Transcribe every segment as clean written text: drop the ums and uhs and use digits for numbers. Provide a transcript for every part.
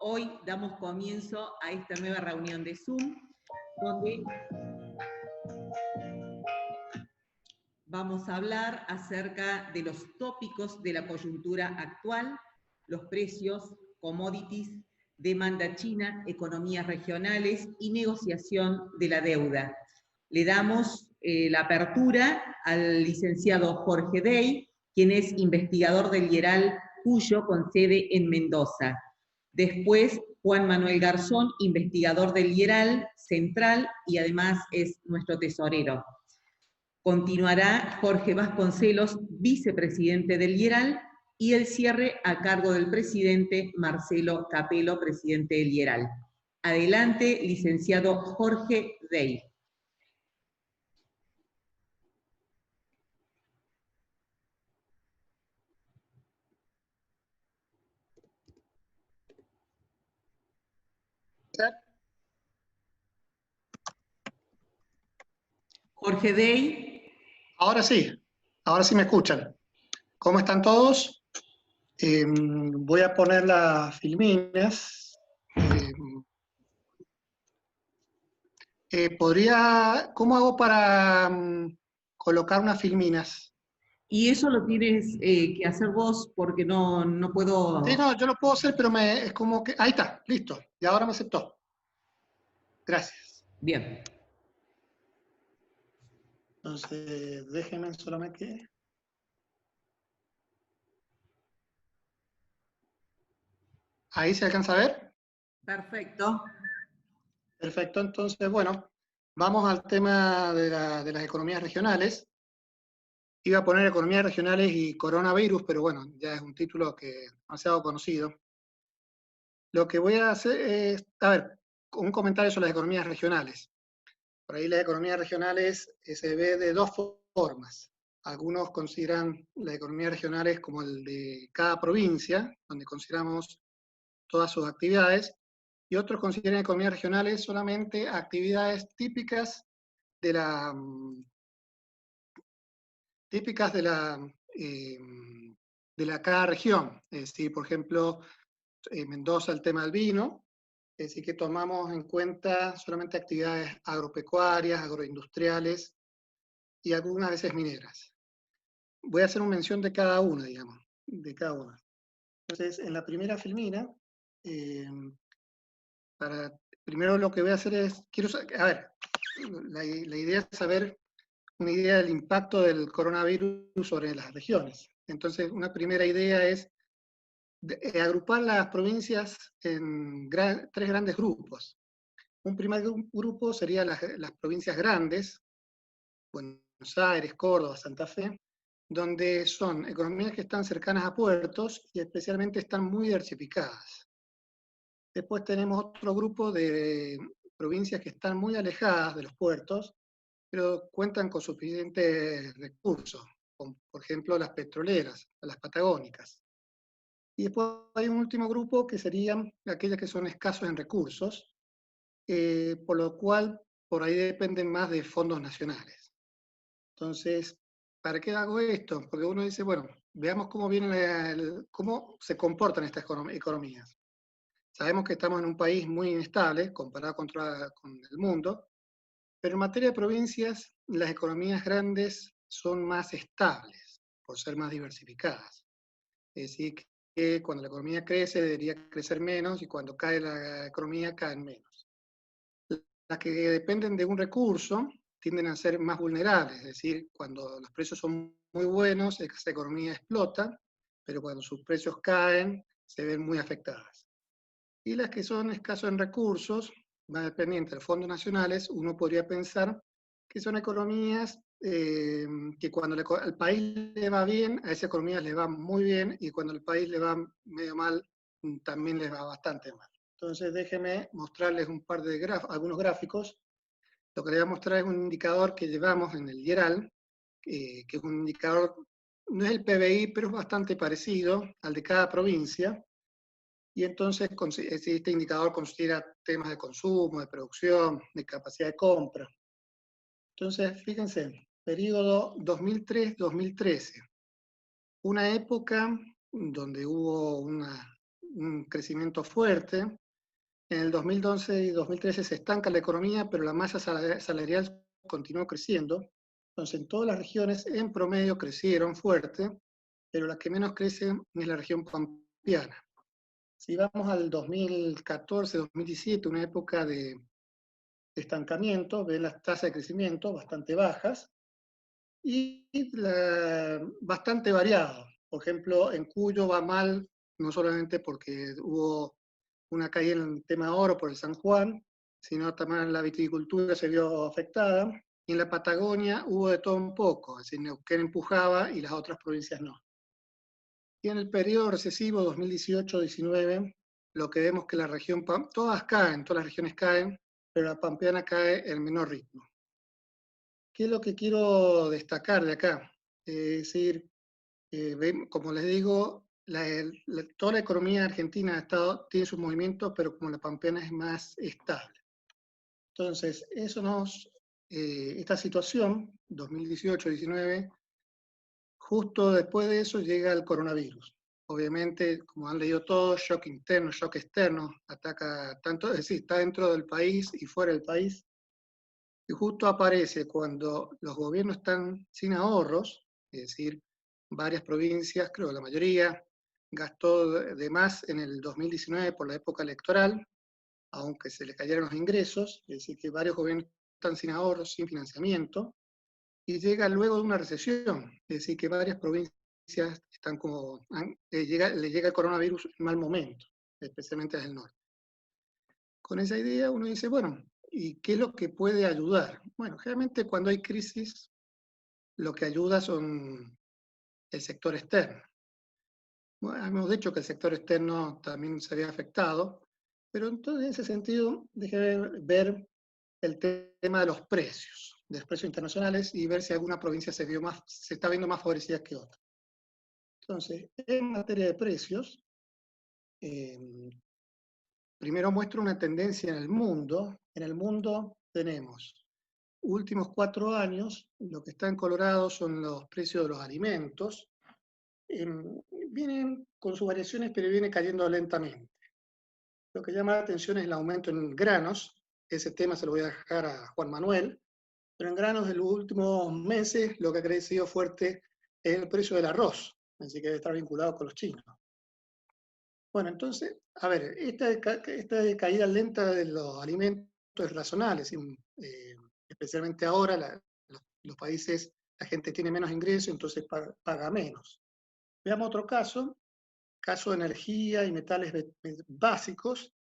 Hoy damos comienzo a esta nueva reunión de Zoom, donde vamos a hablar acerca de los tópicos de la coyuntura actual, los precios, commodities, demanda china, economías regionales y negociación de la deuda. Le damos la apertura al licenciado Jorge Dey, quien es investigador del IERAL Cuyo, con sede en Mendoza. Después, Juan Manuel Garzón, investigador del IERAL Central y además es nuestro tesorero. Continuará Jorge Vasconcelos, vicepresidente del IERAL, y el cierre a cargo del presidente Marcelo Capelo, presidente del IERAL. Adelante, licenciado Jorge Dey. Jorge Dey. Ahora sí me escuchan. ¿Cómo están todos? Voy a poner las filminas. ¿Cómo hago para colocar unas filminas? Y eso lo tienes que hacer vos porque no puedo... Sí, no, yo lo puedo hacer, pero es como que... Ahí está, listo. Y ahora me aceptó. Gracias. Bien. Entonces, déjenme solamente... ¿Ahí se alcanza a ver? Perfecto. Perfecto, entonces, bueno, vamos al tema de las economías regionales. Iba a poner economías regionales y coronavirus, pero bueno, ya es un título que es demasiado conocido. Lo que voy a hacer es, un comentario sobre las economías regionales. Por ahí las economías regionales se ve de dos formas. Algunos consideran las economías regionales como el de cada provincia, donde consideramos todas sus actividades, y otros consideran economías regionales solamente actividades típicas de la cada región. Es decir, por ejemplo, Mendoza, el tema del vino, es decir, que tomamos en cuenta solamente actividades agropecuarias, agroindustriales y algunas veces mineras. Voy a hacer una mención de cada una, digamos, de cada una. Entonces, en la primera filmina, primero lo que voy a hacer es, la idea es saber una idea del impacto del coronavirus sobre las regiones. Entonces, una primera idea es agrupar las provincias en tres grandes grupos. Un primer grupo sería las provincias grandes, Buenos Aires, Córdoba, Santa Fe, donde son economías que están cercanas a puertos y especialmente están muy diversificadas. Después tenemos otro grupo de provincias que están muy alejadas de los puertos, pero cuentan con suficientes recursos, como por ejemplo las petroleras, las patagónicas. Y después hay un último grupo que serían aquellas que son escasos en recursos, por lo cual por ahí dependen más de fondos nacionales. Entonces, ¿para qué hago esto? Porque uno dice, bueno, veamos cómo se comportan estas economías. Sabemos que estamos en un país muy inestable comparado con el mundo, pero en materia de provincias, las economías grandes son más estables, por ser más diversificadas. Es decir, que cuando la economía crece debería crecer menos y cuando cae la economía caen menos. Las que dependen de un recurso tienden a ser más vulnerables, es decir, cuando los precios son muy buenos, esa economía explota, pero cuando sus precios caen, se ven muy afectadas. Y las que son escasos en recursos, más dependientes de los fondos nacionales, uno podría pensar que son economías que cuando al país le va bien, a esa economía le va muy bien, y cuando al país le va medio mal, también les va bastante mal. Entonces déjenme mostrarles algunos gráficos. Lo que les voy a mostrar es un indicador que llevamos en el IERAL, que es un indicador, no es el PBI, pero es bastante parecido al de cada provincia. Y entonces este indicador considera temas de consumo, de producción, de capacidad de compra. Entonces, fíjense, periodo 2003-2013, una época donde hubo una un crecimiento fuerte. En el 2012 y 2013 se estanca la economía, pero la masa salarial continuó creciendo. Entonces, en todas las regiones, en promedio, crecieron fuerte, pero la que menos crece es la región pampeana. Si vamos al 2014, 2017, una época de estancamiento, ven las tasas de crecimiento bastante bajas y bastante variado. Por ejemplo, en Cuyo va mal, no solamente porque hubo una caída en el tema oro por el San Juan, sino también la viticultura se vio afectada. Y en la Patagonia hubo de todo un poco, es decir, Neuquén empujaba y las otras provincias no. Y en el periodo recesivo 2018-19, lo que vemos que la región, todas caen, todas las regiones caen, pero la pampeana cae en menor ritmo. ¿Qué es lo que quiero destacar de acá? Es decir, como les digo, toda la economía argentina tiene sus movimientos, pero como la pampeana es más estable. Entonces, esta situación, 2018-19, justo después de eso llega el coronavirus. Obviamente, como han leído todos, shock interno, shock externo, ataca tanto, es decir, está dentro del país y fuera del país. Y justo aparece cuando los gobiernos están sin ahorros, es decir, varias provincias, creo la mayoría, gastó de más en el 2019 por la época electoral, aunque se le cayeron los ingresos, es decir, que varios gobiernos están sin ahorros, sin financiamiento, y llega luego de una recesión, es decir, que varias provincias están como, le llega el coronavirus en mal momento, especialmente desde el norte. Con esa idea uno dice, bueno, ¿y qué es lo que puede ayudar? Bueno, generalmente cuando hay crisis, lo que ayuda son el sector externo. Bueno, hemos dicho que el sector externo también se había afectado, pero entonces en ese sentido, déjeme ver el tema de los precios internacionales y ver si alguna provincia se está viendo más favorecida que otra. Entonces, en materia de precios, primero muestro una tendencia en el mundo. En el mundo tenemos últimos 4 años, lo que está en colorado son los precios de los alimentos. Vienen con sus variaciones, pero viene cayendo lentamente. Lo que llama la atención es el aumento en granos. Ese tema se lo voy a dejar a Juan Manuel. Pero en granos de los últimos meses lo que ha crecido fuerte es el precio del arroz, así que debe estar vinculado con los chinos. Bueno, entonces, a ver, esta caída lenta de los alimentos es razonable, especialmente ahora los países, la gente tiene menos ingresos, entonces paga menos. Veamos otro caso de energía y metales básicos.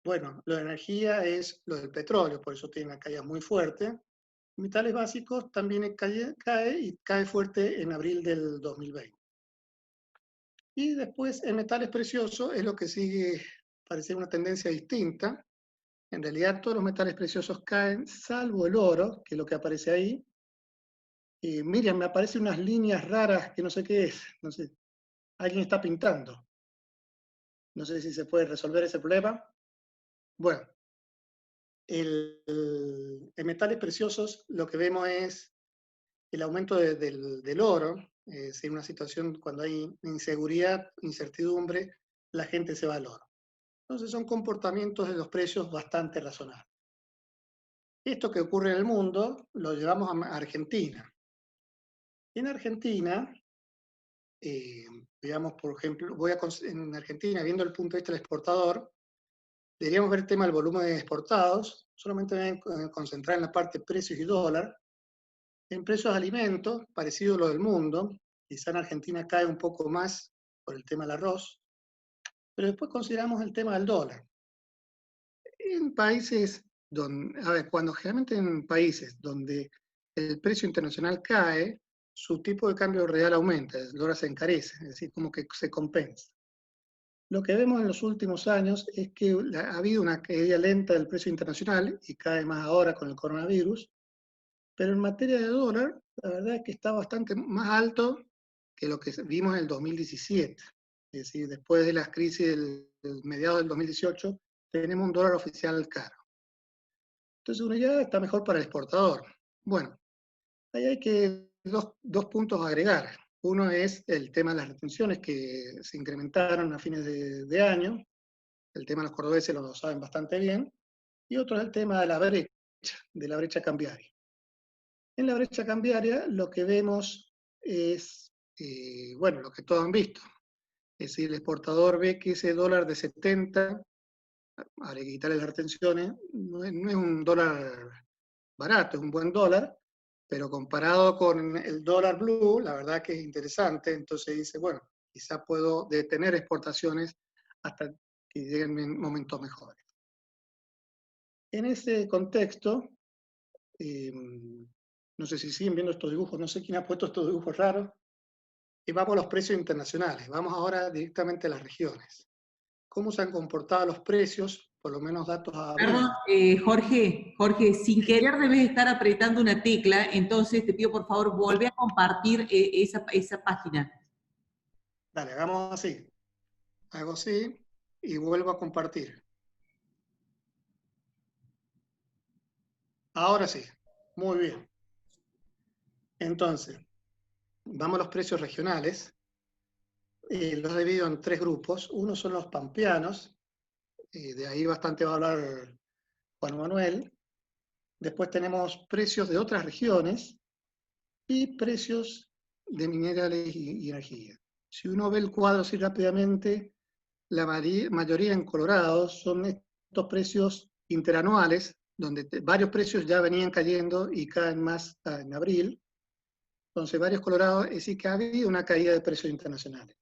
Bueno, lo de energía es lo del petróleo, por eso tiene una caída muy fuerte. Metales básicos también cae fuerte en abril del 2020. Y después en metales preciosos es lo que sigue, parece una tendencia distinta. En realidad todos los metales preciosos caen, salvo el oro, que es lo que aparece ahí. Y Miriam, me aparecen unas líneas raras que no sé qué es. No sé, alguien está pintando. No sé si se puede resolver ese problema. Bueno, en metales preciosos lo que vemos es el aumento del oro, en una situación cuando hay inseguridad, incertidumbre, la gente se va al oro. Entonces son comportamientos de los precios bastante razonables. Esto que ocurre en el mundo lo llevamos a Argentina. En Argentina, digamos, por ejemplo, en Argentina, viendo el punto de vista del exportador, deberíamos ver el tema del volumen de exportados, solamente me voy a concentrar en la parte precios y dólar. En precios de alimentos, parecido a lo del mundo, quizá en Argentina cae un poco más por el tema del arroz, pero después consideramos el tema del dólar. En países generalmente en países donde el precio internacional cae, su tipo de cambio real aumenta, el dólar se encarece, es decir, como que se compensa. Lo que vemos en los últimos años es que ha habido una caída lenta del precio internacional y cae más ahora con el coronavirus, pero en materia de dólar, la verdad es que está bastante más alto que lo que vimos en el 2017. Es decir, después de las crisis del mediados del 2018, tenemos un dólar oficial caro. Entonces uno ya está mejor para el exportador. Bueno, ahí hay dos puntos a agregar. Uno es el tema de las retenciones que se incrementaron a fines de año. El tema de los cordobeses lo saben bastante bien. Y otro es el tema de la brecha cambiaria. En la brecha cambiaria lo que vemos es, bueno, lo que todos han visto. Es decir, el exportador ve que ese dólar de 70, habría que quitarle las retenciones, no es un dólar barato, es un buen dólar, pero comparado con el dólar blue, la verdad que es interesante. Entonces dice, bueno, quizá puedo detener exportaciones hasta que lleguen momentos mejores. En ese contexto, no sé si siguen viendo estos dibujos, no sé quién ha puesto estos dibujos raros, y vamos a los precios internacionales, vamos ahora directamente a las regiones. ¿Cómo se han comportado los precios, por lo menos datos a Perdón, abril? Jorge, sin Sí. querer debes estar apretando una tecla, entonces te pido por favor volver a compartir esa página. Dale, hagamos así. Hago así y vuelvo a compartir. Ahora sí, muy bien. Entonces, vamos a los precios regionales. Los divido en tres grupos. Uno son los pampeanos, de ahí bastante va a hablar Juan Manuel. Después tenemos precios de otras regiones y precios de minerales y energía. Si uno ve el cuadro así rápidamente, la mayoría en Colorado son estos precios interanuales, donde varios precios ya venían cayendo y caen más en abril. Entonces, varios Colorados, es decir, que ha habido una caída de precios internacionales.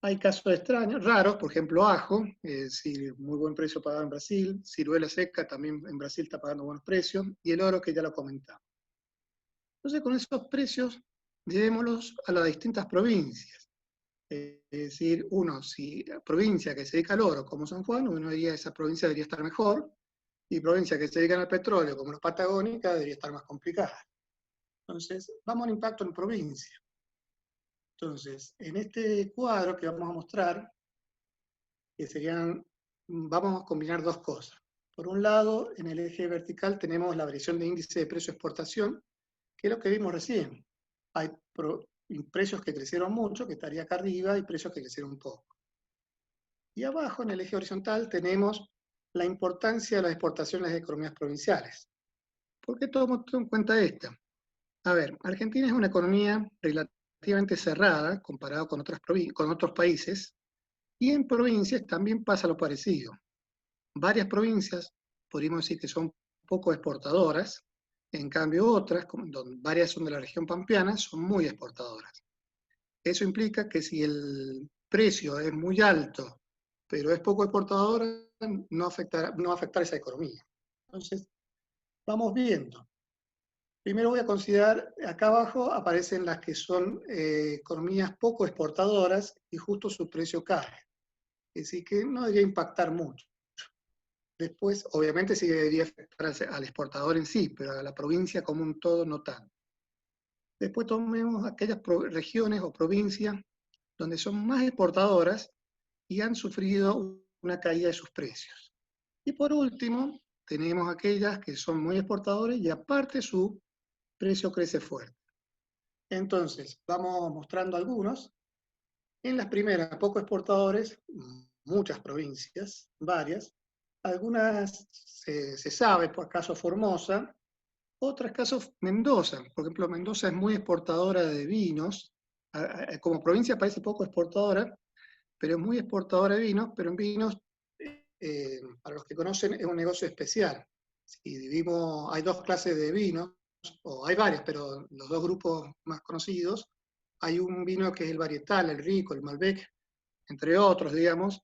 Hay casos extraños, raros, por ejemplo, ajo, es decir, muy buen precio pagado en Brasil, ciruela seca también en Brasil está pagando buenos precios, y el oro que ya lo comentamos. Entonces, con esos precios, llevémoslos a las distintas provincias. Es decir, si la provincia que se dedica al oro, como San Juan, uno diría esa provincia debería estar mejor, y provincias que se dedican al petróleo, como las Patagónicas, debería estar más complicada. Entonces, vamos al impacto en provincia. Entonces, en este cuadro que vamos a mostrar, vamos a combinar dos cosas. Por un lado, en el eje vertical tenemos la variación de índice de precio-exportación, que es lo que vimos recién. Hay precios que crecieron mucho, que estaría acá arriba, y precios que crecieron un poco. Y abajo, en el eje horizontal, tenemos la importancia de las exportaciones de las economías provinciales. ¿Por qué tomo en cuenta esta? A ver, Argentina es una economía relativamente cerrada comparado con otros países, y en provincias también pasa lo parecido. Varias provincias, podríamos decir que son poco exportadoras, en cambio otras, varias son de la región pampeana, son muy exportadoras. Eso implica que si el precio es muy alto, pero es poco exportadora, no va a afectar esa economía. Entonces, vamos viendo. Primero voy a considerar, acá abajo aparecen las que son economías poco exportadoras y justo su precio cae. Es decir, que no debería impactar mucho. Después, obviamente, sí debería afectar al exportador en sí, pero a la provincia como un todo no tanto. Después tomemos aquellas regiones o provincias donde son más exportadoras y han sufrido una caída de sus precios. Y por último, tenemos aquellas que son muy exportadoras y aparte su precio crece fuerte. Entonces, vamos mostrando algunos. En las primeras, poco exportadores, muchas provincias, varias. Algunas se sabe, por caso Formosa, otras casos Mendoza. Por ejemplo, Mendoza es muy exportadora de vinos. Como provincia parece poco exportadora, pero es muy exportadora de vinos, pero en vinos, para los que conocen, es un negocio especial. Si hay dos clases de vinos, o hay varias, pero los dos grupos más conocidos, hay un vino que es el varietal, el rico, el Malbec, entre otros, digamos,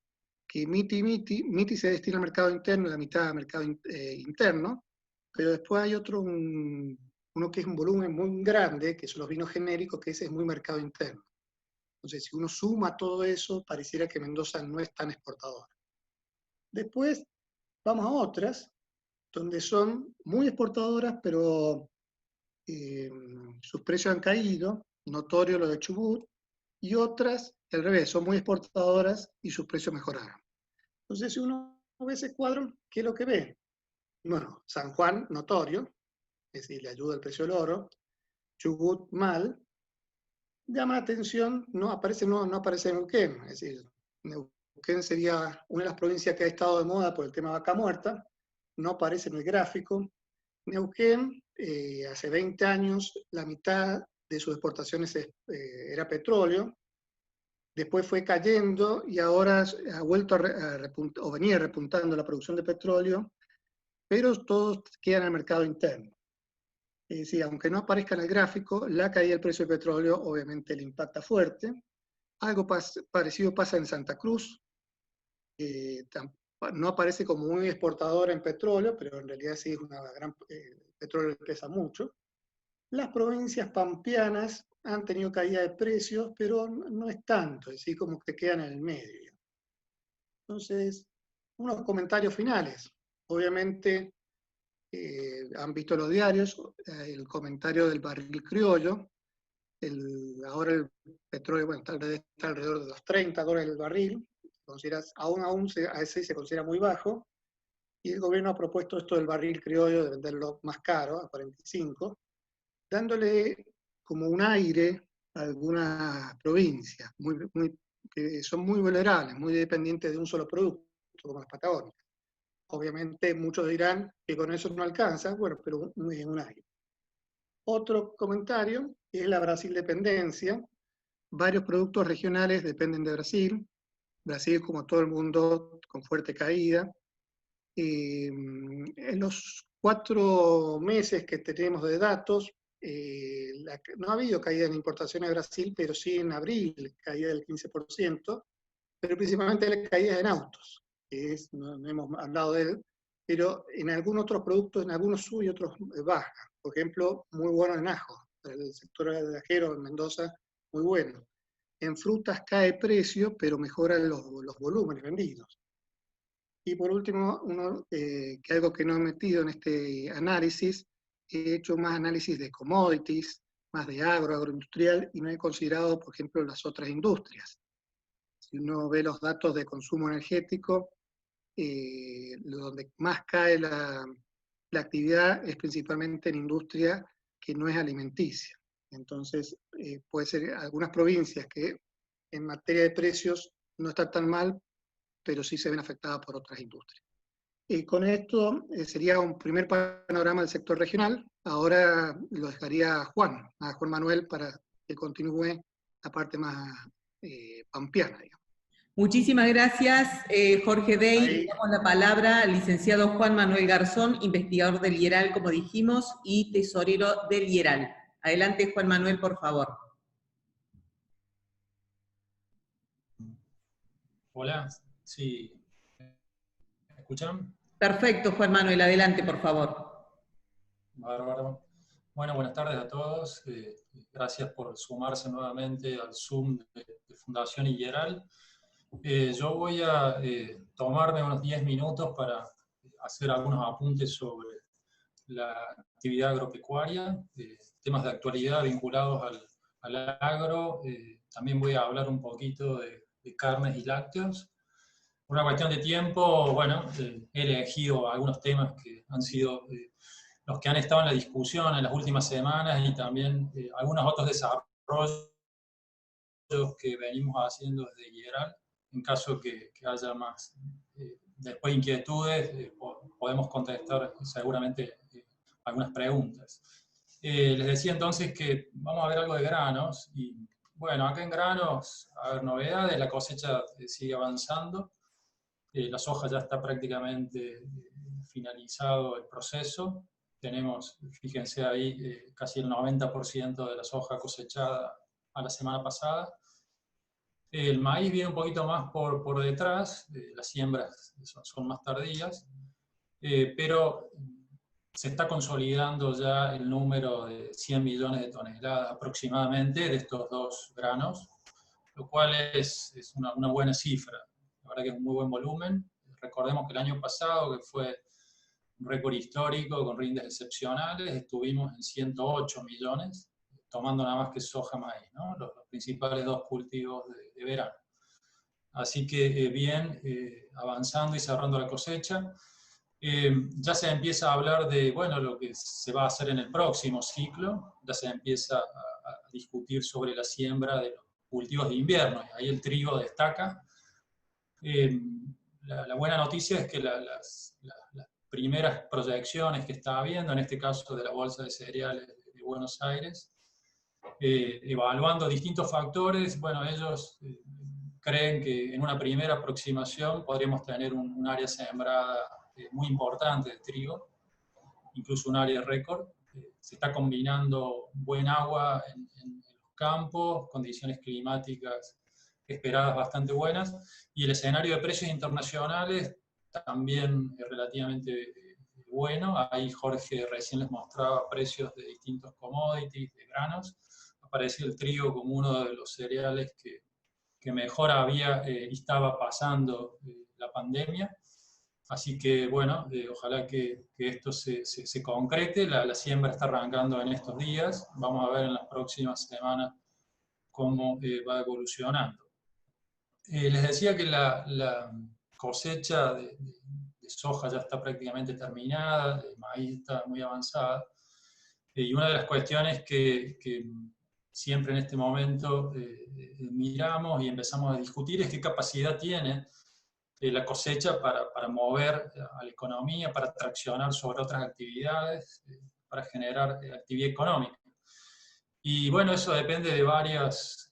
que Miti se destina al mercado interno, la mitad al mercado interno, pero después hay uno que es un volumen muy grande, que son los vinos genéricos, que ese es muy mercado interno. Entonces, si uno suma todo eso, pareciera que Mendoza no es tan exportadora. Después vamos a otras, donde son muy exportadoras, pero sus precios han caído, notorio lo de Chubut, y otras, al revés, son muy exportadoras y sus precios mejoraron. Entonces, si uno ve ese cuadro, ¿qué es lo que ve? Bueno, San Juan, notorio, es decir, le ayuda el precio del oro, Chubut, mal, llama la atención, no aparece Neuquén, es decir, Neuquén sería una de las provincias que ha estado de moda por el tema de vaca muerta, no aparece en el gráfico. Neuquén, hace 20 años, la mitad de sus exportaciones era petróleo, después fue cayendo y ahora ha vuelto o venía repuntando la producción de petróleo, pero todos quedan en el mercado interno. Es decir, aunque no aparezca en el gráfico, la caída del precio del petróleo obviamente le impacta fuerte. Algo parecido pasa en Santa Cruz, no aparece como muy exportadora en petróleo, pero en realidad sí es una gran, petróleo pesa mucho. Las provincias pampeanas han tenido caída de precios, pero no es tanto, es decir, como que quedan en el medio. Entonces, unos comentarios finales. Obviamente, han visto los diarios, el comentario del barril criollo. Ahora el petróleo, bueno, está alrededor de los $30 el barril, aún a ese se considera muy bajo, y el gobierno ha propuesto esto del barril criollo de venderlo más caro, a 45, dándole como un aire a algunas provincias que son muy vulnerables, muy dependientes de un solo producto, como las Patagonias. Obviamente muchos dirán que con eso no alcanza, bueno, pero es un aire. Otro comentario es la Brasil dependencia. Varios productos regionales dependen de Brasil. Brasil, como todo el mundo, con fuerte caída. En los 4 meses que tenemos de datos, no ha habido caída en importaciones de Brasil, pero sí en abril, caída del 15%, pero principalmente la caída en autos, no hemos hablado de él, pero en algunos otros productos, en algunos sube y otros baja. Por ejemplo, muy bueno en ajo, el sector ajero en Mendoza, muy bueno. En frutas cae precio, pero mejoran los volúmenes vendidos. Y por último, que algo que no he metido en este análisis, he hecho más análisis de commodities, más de agroindustrial, y no he considerado, por ejemplo, las otras industrias. Si uno ve los datos de consumo energético, donde más cae la actividad es principalmente en industria que no es alimenticia. Entonces, puede ser algunas provincias que en materia de precios no están tan mal, pero sí se ven afectadas por otras industrias. Y con esto sería un primer panorama del sector regional. Ahora lo dejaría a Juan Manuel, para que continúe la parte más pampeana, digamos. Muchísimas gracias, Jorge Dey. Le damos la palabra al licenciado Juan Manuel Garzón, investigador del IERAL, como dijimos, y tesorero del IERAL. Adelante, Juan Manuel, por favor. Hola, sí. ¿Me escuchan? Perfecto, Juan Manuel, adelante, por favor. Bárbaro. Bueno, buenas tardes a todos. Gracias por sumarse nuevamente al Zoom de Fundación IERAL. Yo voy a tomarme unos 10 minutos para hacer algunos apuntes sobre la actividad agropecuaria, temas de actualidad vinculados al agro. También voy a hablar un poquito de carnes y lácteos. Por una cuestión de tiempo, bueno, he elegido algunos temas que han sido los que han estado en la discusión en las últimas semanas, y también algunos otros desarrollos que venimos haciendo desde IERAL. En caso que haya más después inquietudes, podemos contestar seguramente algunas preguntas. Les decía entonces que vamos a ver algo de granos, y bueno, acá en granos, a ver, novedades, la cosecha sigue avanzando, la soja ya está prácticamente finalizado el proceso, tenemos, fíjense ahí, casi el 90% de la soja cosechada a la semana pasada. El maíz viene un poquito más por detrás, las siembras son más tardías, pero se está consolidando ya el número de 100 millones de toneladas aproximadamente de estos dos granos, lo cual es una buena cifra. La verdad que es un muy buen volumen. Recordemos que el año pasado, que fue un récord histórico con rindes excepcionales, estuvimos en 108 millones, tomando nada más que soja, maíz, ¿no? Los principales dos cultivos de verano. Así que bien, avanzando y cerrando la cosecha. Ya se empieza a hablar de, bueno, lo que se va a hacer en el próximo ciclo, ya se empieza a discutir sobre la siembra de los cultivos de invierno, y ahí el trigo destaca. La buena noticia es que las primeras proyecciones que está habiendo, en este caso de la Bolsa de Cereales de Buenos Aires, evaluando distintos factores, bueno, ellos creen que en una primera aproximación podríamos tener un área sembrada muy importante de trigo, incluso un área récord. Se está combinando buen agua en los campos, condiciones climáticas esperadas bastante buenas, y el escenario de precios internacionales también es relativamente bueno. Ahí Jorge recién les mostraba precios de distintos commodities, de granos. Aparecía el trigo como uno de los cereales que mejor había y estaba pasando la pandemia. Así que, bueno, ojalá que esto se concrete. La siembra está arrancando en estos días. Vamos a ver en las próximas semanas cómo va evolucionando. Les decía que la cosecha de soja ya está prácticamente terminada, de maíz está muy avanzada. Y una de las cuestiones que siempre en este momento miramos y empezamos a discutir es qué capacidad tiene la cosecha para mover a la economía, para traccionar sobre otras actividades, para generar actividad económica. Y bueno, eso depende de varios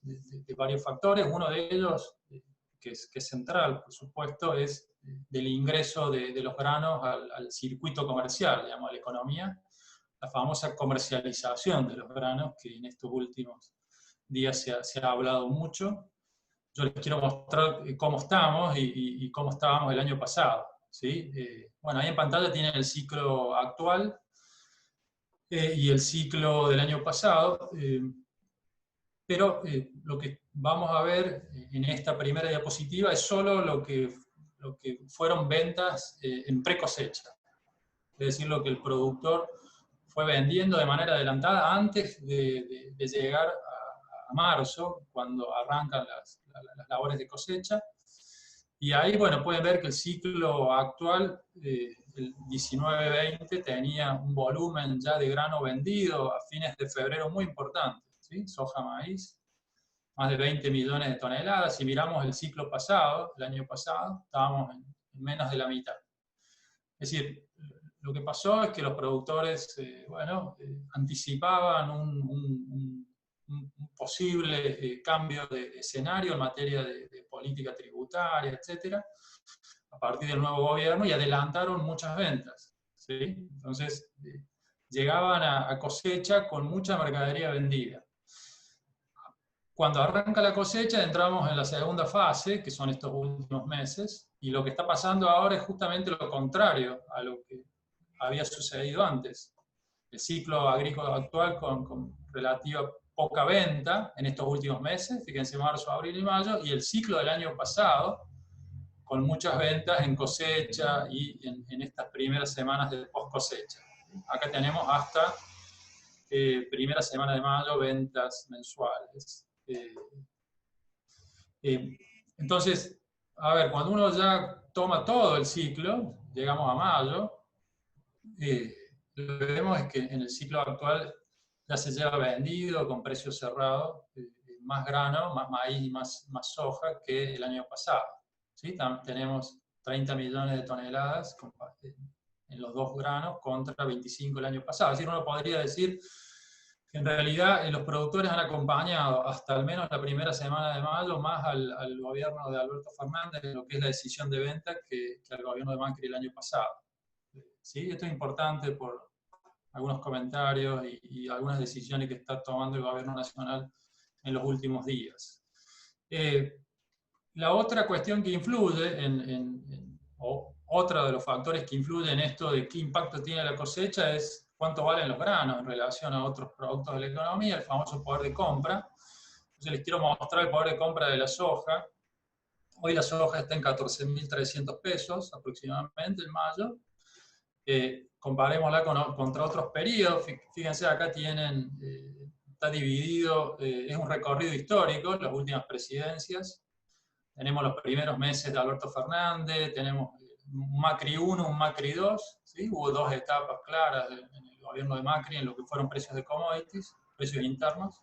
factores. Uno de ellos, que es central, por supuesto, es del ingreso de los granos al circuito comercial, digamos, a la economía, la famosa comercialización de los granos, que en estos últimos días se ha hablado mucho. Yo les quiero mostrar cómo estamos y cómo estábamos el año pasado, ¿sí? Bueno, ahí en pantalla tienen el ciclo actual y el ciclo del año pasado, pero lo que vamos a ver en esta primera diapositiva es solo lo que fueron ventas en pre-cosecha, es decir, lo que el productor fue vendiendo de manera adelantada antes de llegar a marzo, cuando arrancan las labores de cosecha. Y ahí, bueno, pueden ver que el ciclo actual, el 19-20, tenía un volumen ya de grano vendido a fines de febrero muy importante, ¿sí? Soja, maíz, más de 20 millones de toneladas. Si miramos el ciclo pasado, el año pasado, estábamos en menos de la mitad. Es decir, lo que pasó es que los productores, anticipaban un posible cambio de escenario en materia de política tributaria, etcétera, a partir del nuevo gobierno, y adelantaron muchas ventas, ¿sí? Entonces, llegaban a cosecha con mucha mercadería vendida. Cuando arranca la cosecha, entramos en la segunda fase, que son estos últimos meses, y lo que está pasando ahora es justamente lo contrario a lo que había sucedido antes. El ciclo agrícola actual con relativa poca venta en estos últimos meses, fíjense, marzo, abril y mayo, y el ciclo del año pasado, con muchas ventas en cosecha y en estas primeras semanas de post cosecha. Acá tenemos hasta primera semana de mayo ventas mensuales. Entonces, a ver, cuando uno ya toma todo el ciclo, llegamos a mayo, lo que vemos es que en el ciclo actual ya se lleva vendido con precio cerrado más grano, más maíz y más soja que el año pasado, ¿sí? Tenemos 30 millones de toneladas en los dos granos contra 25 el año pasado. Es decir, uno podría decir que en realidad los productores han acompañado hasta al menos la primera semana de mayo más al gobierno de Alberto Fernández en lo que es la decisión de venta que al gobierno de Macri el año pasado. ¿Sí? Esto es importante por algunos comentarios y algunas decisiones que está tomando el gobierno nacional en los últimos días. La otra cuestión que influye, o otro de los factores que influye en esto de qué impacto tiene la cosecha es cuánto valen los granos en relación a otros productos de la economía, el famoso poder de compra. Entonces les quiero mostrar el poder de compra de la soja. Hoy la soja está en 14.300 pesos aproximadamente en mayo. Comparémosla contra otros periodos. Fíjense, acá tienen, está dividido, es un recorrido histórico, las últimas presidencias. Tenemos los primeros meses de Alberto Fernández, tenemos un Macri 1, un Macri 2, ¿sí? Hubo dos etapas claras en el gobierno de Macri en lo que fueron precios de commodities, precios internos.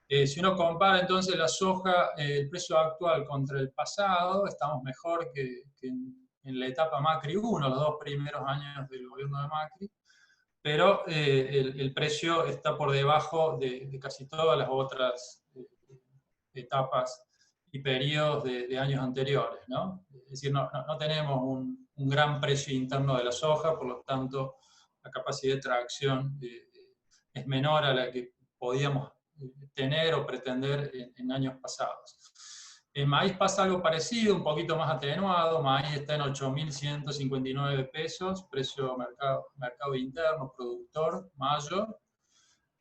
Si uno compara entonces la soja, el precio actual contra el pasado, estamos mejor que en la etapa Macri 1, los 2 primeros años del gobierno de Macri, pero el precio está por debajo de casi todas las otras etapas y periodos de años anteriores, ¿no? Es decir, no tenemos un gran precio interno de la soja, por lo tanto, la capacidad de tracción es menor a la que podíamos tener o pretender en años pasados. En maíz pasa algo parecido, un poquito más atenuado. Maíz está en 8.159 pesos, precio mercado interno, productor, mayo.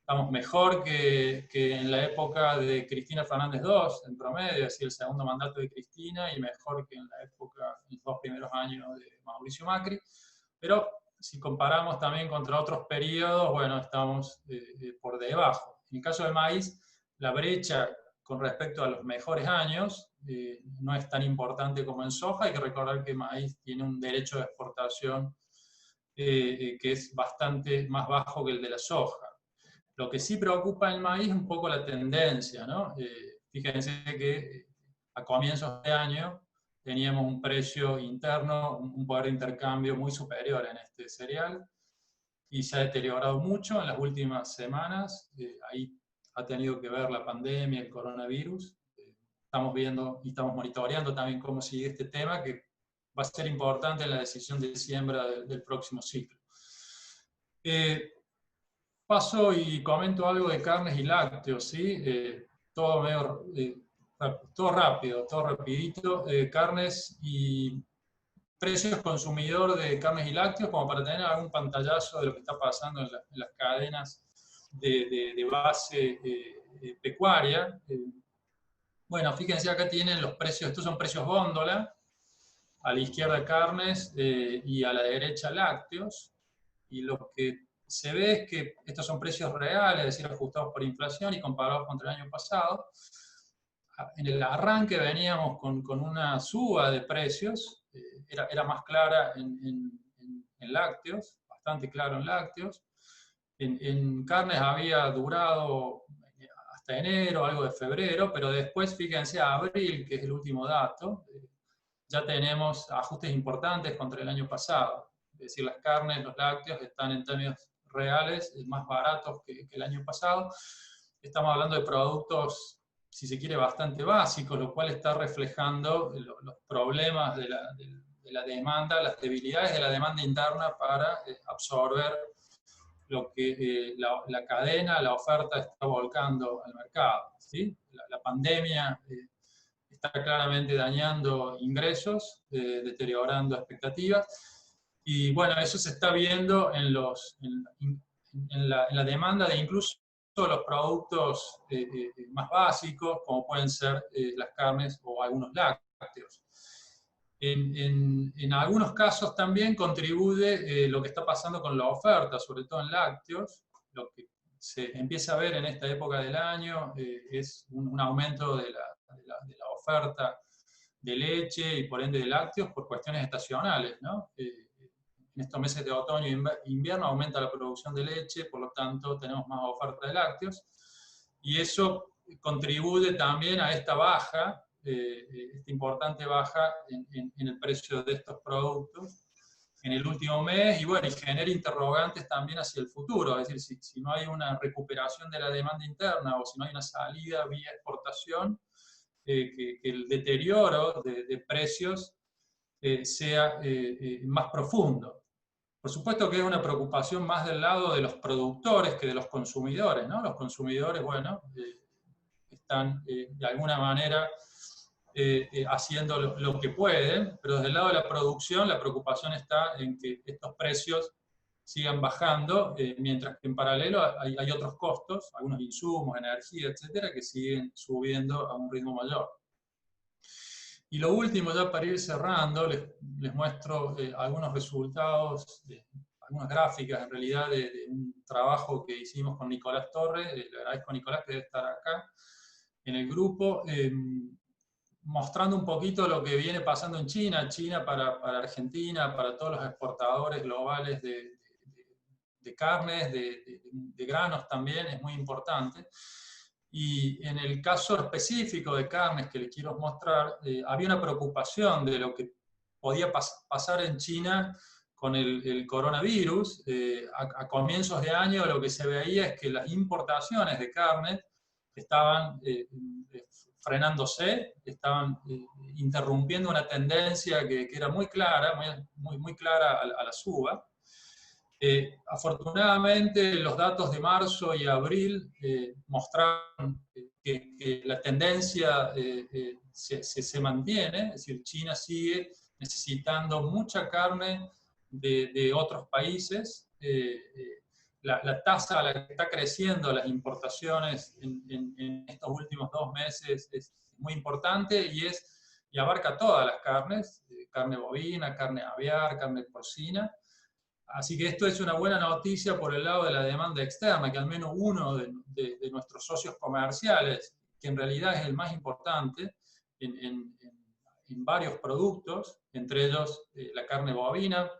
Estamos mejor que en la época de Cristina Fernández II, en promedio, es decir, el segundo mandato de Cristina, y mejor que en la época, en los 2 primeros años de Mauricio Macri. Pero si comparamos también contra otros periodos, bueno, estamos por debajo. En el caso del maíz, la brecha con respecto a los mejores años no es tan importante como en soja. Hay que recordar que el maíz tiene un derecho de exportación que es bastante más bajo que el de la soja. Lo que sí preocupa en el maíz es un poco la tendencia, ¿no? Fíjense que a comienzos de año teníamos un precio interno, un poder de intercambio muy superior en este cereal, y se ha deteriorado mucho en las últimas semanas. Ahí ha tenido que ver la pandemia, el coronavirus. Estamos viendo y estamos monitoreando también cómo sigue este tema, que va a ser importante en la decisión de siembra del próximo ciclo. Paso y comento algo de carnes y lácteos, ¿sí? Todo medio, todo rápido, todo rapidito. Carnes y precios consumidor de carnes y lácteos, como para tener algún pantallazo de lo que está pasando en las cadenas de base pecuaria. Bueno, fíjense, acá tienen los precios, estos son precios góndola, a la izquierda carnes y a la derecha lácteos, y lo que se ve es que estos son precios reales, es decir, ajustados por inflación y comparados contra el año pasado. En el arranque veníamos con una suba de precios, era más clara en lácteos, bastante claro en lácteos. En carnes había durado hasta enero, algo de febrero, pero después, fíjense, a abril, que es el último dato, ya tenemos ajustes importantes contra el año pasado. Es decir, las carnes, los lácteos están en términos reales más baratos que el año pasado. Estamos hablando de productos, si se quiere, bastante básicos, lo cual está reflejando los problemas de la demanda, las debilidades de la demanda interna para absorber lo que la cadena, la oferta está volcando al mercado, ¿sí? La pandemia está claramente dañando ingresos, deteriorando expectativas, y bueno, eso se está viendo en la demanda de incluso los productos más básicos, como pueden ser las carnes o algunos lácteos. En algunos casos también contribuye lo que está pasando con la oferta, sobre todo en lácteos. Lo que se empieza a ver en esta época del año es un aumento de la oferta de leche y por ende de lácteos por cuestiones estacionales, ¿no? En estos meses de otoño e invierno aumenta la producción de leche, por lo tanto tenemos más oferta de lácteos, y eso contribuye también a esta baja, esta importante baja en el precio de estos productos en el último mes, y bueno, y genera interrogantes también hacia el futuro, es decir, si no hay una recuperación de la demanda interna o si no hay una salida vía exportación, que el deterioro de precios sea más profundo. Por supuesto que es una preocupación más del lado de los productores que de los consumidores, ¿no? Los consumidores, bueno, están de alguna manera haciendo lo que pueden, pero desde el lado de la producción la preocupación está en que estos precios sigan bajando, mientras que en paralelo hay otros costos, algunos insumos, energía, etcétera, que siguen subiendo a un ritmo mayor. Y lo último, ya para ir cerrando, les muestro algunos resultados, algunas gráficas en realidad de un trabajo que hicimos con Nicolás Torres. Le agradezco a Nicolás que debe estar acá en el grupo. mostrando un poquito lo que viene pasando en China. China para Argentina, para todos los exportadores globales de carnes, de granos también, es muy importante. Y en el caso específico de carnes que les quiero mostrar, había una preocupación de lo que podía pasar en China con el coronavirus. A comienzos de año lo que se veía es que las importaciones de carne estaban frenándose, estaban interrumpiendo una tendencia que era muy clara, muy clara a la suba. Afortunadamente, los datos de marzo y abril mostraron que la tendencia se mantiene, es decir, China sigue necesitando mucha carne de otros países. La tasa a la que está creciendo las importaciones en estos últimos 2 meses es muy importante y abarca todas las carnes, carne bovina, carne aviar, carne porcina. Así que esto es una buena noticia por el lado de la demanda externa, que al menos uno de nuestros socios comerciales, que en realidad es el más importante en varios productos, entre ellos la carne bovina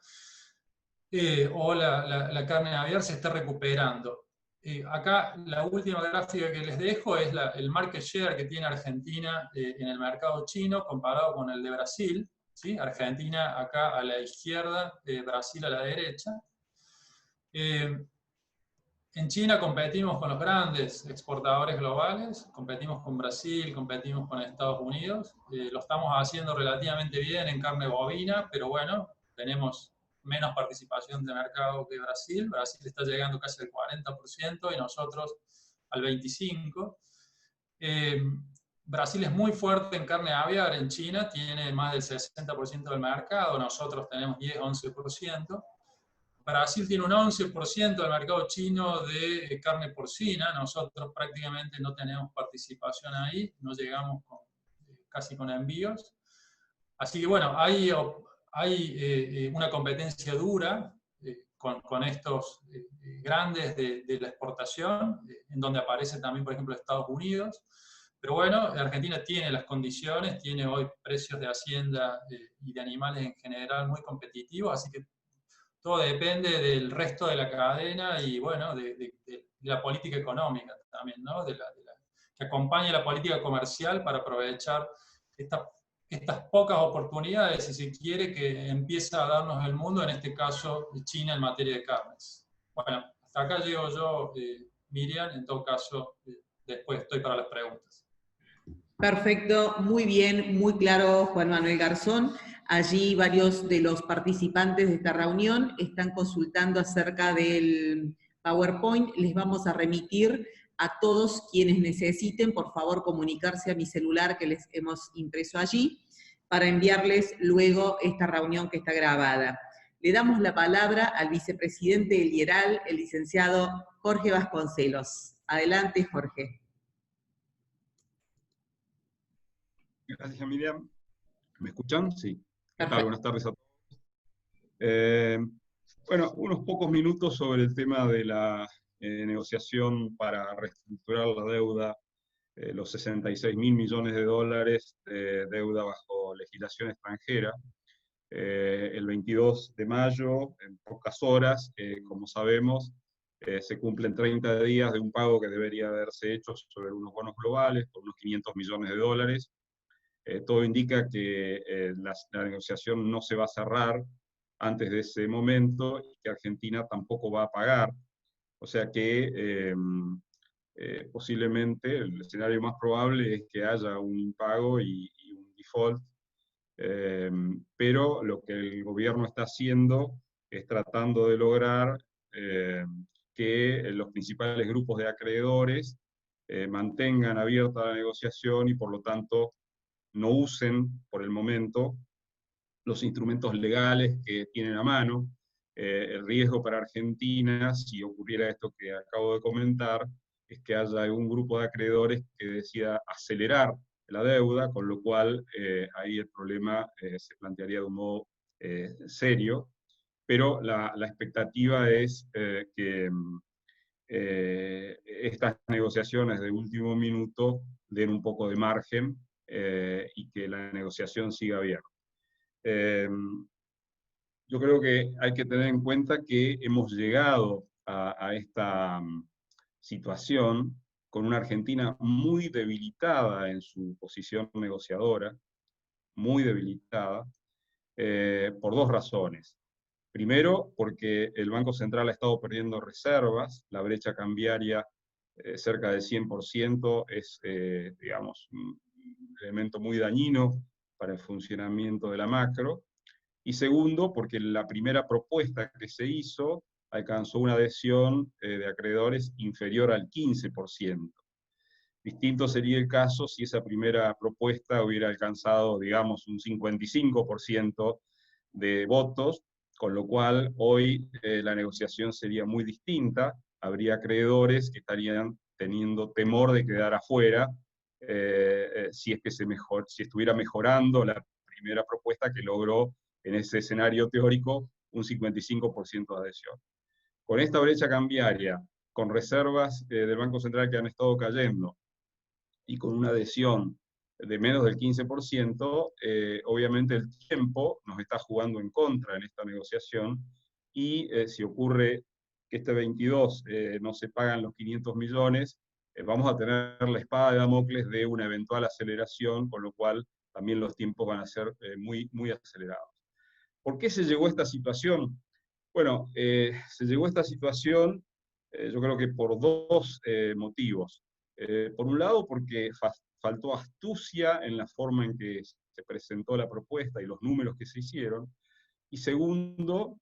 o la carne aviar, se está recuperando. Acá la última gráfica que les dejo es el market share que tiene Argentina en el mercado chino comparado con el de Brasil. ¿Sí? Argentina acá a la izquierda, Brasil a la derecha. En China competimos con los grandes exportadores globales, competimos con Brasil, competimos con Estados Unidos. Lo estamos haciendo relativamente bien en carne bovina, pero bueno, tenemos menos participación de mercado que Brasil. Brasil está llegando casi al 40% y nosotros al 25%. Brasil es muy fuerte en carne aviar en China, tiene más del 60% del mercado, nosotros tenemos 10-11%. Brasil tiene un 11% del mercado chino de carne porcina, nosotros prácticamente no tenemos participación ahí, no llegamos casi con envíos. Así que bueno, hay una competencia dura con estos grandes de la exportación, en donde aparece también, por ejemplo, Estados Unidos. Pero bueno, Argentina tiene las condiciones, tiene hoy precios de hacienda y de animales en general muy competitivos, así que todo depende del resto de la cadena y bueno, de la política económica también, ¿no? Que acompañe la política comercial para aprovechar estas pocas oportunidades, si se quiere, que empieza a darnos el mundo, en este caso China en materia de carnes. Bueno, hasta acá llego yo, Miriam, en todo caso, después estoy para las preguntas. Perfecto, muy bien, muy claro, Juan Manuel Garzón. Allí varios de los participantes de esta reunión están consultando acerca del PowerPoint. Les vamos a remitir a todos quienes necesiten, por favor, comunicarse a mi celular que les hemos impreso allí, para enviarles luego esta reunión que está grabada. Le damos la palabra al vicepresidente del IERAL, el licenciado Jorge Vasconcelos. Adelante, Jorge. Gracias, Miriam. ¿Me escuchan? Sí. ¿Qué Perfecto. tal? Buenas tardes a todos. Bueno, unos pocos minutos sobre el tema de la negociación para reestructurar la deuda, los 66.000 millones de dólares de deuda bajo legislación extranjera. El 22 de mayo, en pocas horas, como sabemos, se cumplen 30 días de un pago que debería haberse hecho sobre unos bonos globales por unos 500 millones de dólares. Todo indica que la negociación no se va a cerrar antes de ese momento y que Argentina tampoco va a pagar. O sea que posiblemente el escenario más probable es que haya un impago y un default. Pero lo que el gobierno está haciendo es tratando de lograr que los principales grupos de acreedores mantengan abierta la negociación y por lo tanto no usen por el momento los instrumentos legales que tienen a mano. El riesgo para Argentina, si ocurriera esto que acabo de comentar, es que haya algún grupo de acreedores que decida acelerar la deuda, con lo cual ahí el problema se plantearía de un modo serio, pero la expectativa es que estas negociaciones de último minuto den un poco de margen y que la negociación siga abierta. Yo creo que hay que tener en cuenta que hemos llegado a esta situación con una Argentina muy debilitada en su posición negociadora, muy debilitada, por dos razones. Primero, porque el Banco Central ha estado perdiendo reservas, la brecha cambiaria cerca del 100% es, digamos, un elemento muy dañino para el funcionamiento de la macro. Y segundo, porque la primera propuesta que se hizo alcanzó una adhesión de acreedores inferior al 15%. Distinto sería el caso si esa primera propuesta hubiera alcanzado, digamos, un 55% de votos, con lo cual hoy la negociación sería muy distinta, habría acreedores que estarían teniendo temor de quedar afuera si es que si estuviera mejorando la primera propuesta que logró en ese escenario teórico un 55% de adhesión. Con esta brecha cambiaria, con reservas del Banco Central que han estado cayendo, y con una adhesión de menos del 15%, obviamente el tiempo nos está jugando en contra en esta negociación, y si ocurre que este 22 no se pagan los 500 millones, vamos a tener la espada de Damocles de una eventual aceleración, con lo cual también los tiempos van a ser muy, muy acelerados. ¿Por qué se llegó a esta situación? Bueno, se llegó a esta situación yo creo que por dos motivos. Por un lado, porque faltó astucia en la forma en que se presentó la propuesta y los números que se hicieron. Y segundo,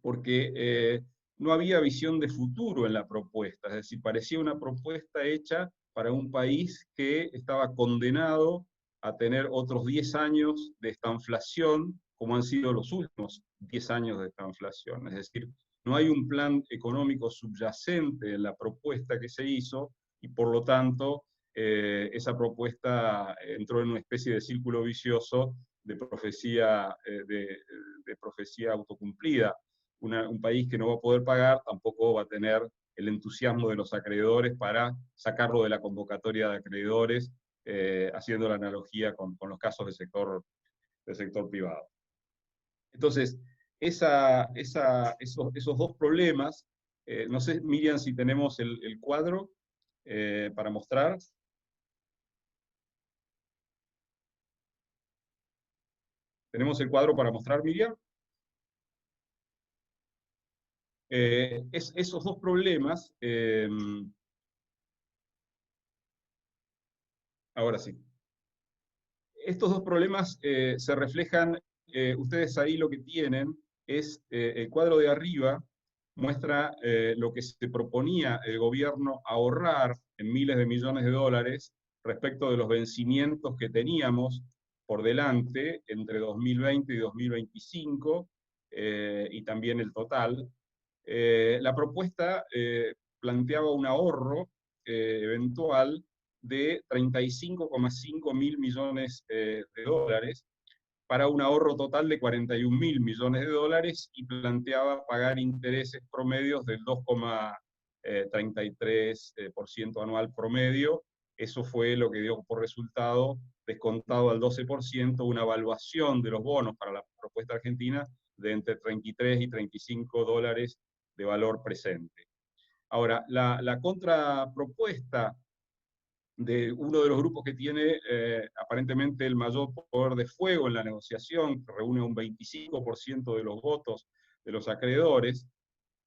porque no había visión de futuro en la propuesta. Es decir, parecía una propuesta hecha para un país que estaba condenado a tener otros 10 años de estanflación, como han sido los últimos 10 años de estanflación. Es decir, no hay un plan económico subyacente en la propuesta que se hizo, y por lo tanto esa propuesta entró en una especie de círculo vicioso de profecía, de profecía autocumplida. Un país que no va a poder pagar tampoco va a tener el entusiasmo de los acreedores para sacarlo de la convocatoria de acreedores, haciendo la analogía con los casos del sector privado. Entonces, esos dos problemas, no sé, Miriam, si tenemos el cuadro para mostrar. ¿Tenemos el cuadro para mostrar, Miriam? Esos dos problemas, ahora sí. Estos dos problemas se reflejan, ustedes ahí lo que tienen es el cuadro de arriba, muestra lo que se proponía el gobierno ahorrar en miles de millones de dólares respecto de los vencimientos que teníamos por delante entre 2020 y 2025, y también el total. La propuesta planteaba un ahorro eventual de 35,5 mil millones de dólares, para un ahorro total de 41 mil millones de dólares, y planteaba pagar intereses promedios del 2,33% anual promedio. Eso fue lo que dio por resultado, descontado al 12%, una evaluación de los bonos para la propuesta argentina de entre 33 y 35 dólares de valor presente. Ahora, la contrapropuesta de uno de los grupos que tiene aparentemente el mayor poder de fuego en la negociación, que reúne un 25% de los votos de los acreedores,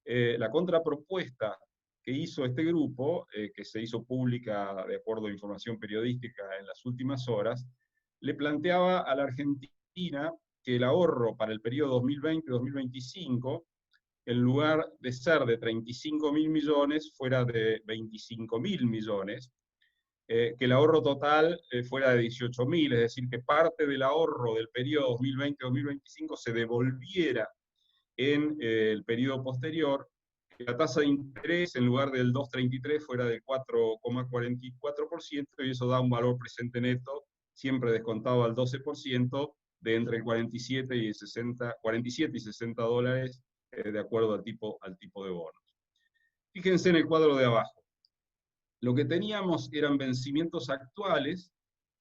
la contrapropuesta que hizo este grupo, que se hizo pública de acuerdo a información periodística en las últimas horas, le planteaba a la Argentina que el ahorro para el periodo 2020-2025, en lugar de ser de 35 mil millones, fuera de 25 mil millones, que el ahorro total fuera de 18 mil, es decir, que parte del ahorro del periodo 2020-2025 se devolviera en el periodo posterior, que la tasa de interés en lugar del 2,33 fuera del 4,44%, y eso da un valor presente neto, siempre descontado al 12%, de entre el 47 y 60 dólares, de acuerdo al tipo de bonos. Fíjense en el cuadro de abajo. Lo que teníamos eran vencimientos actuales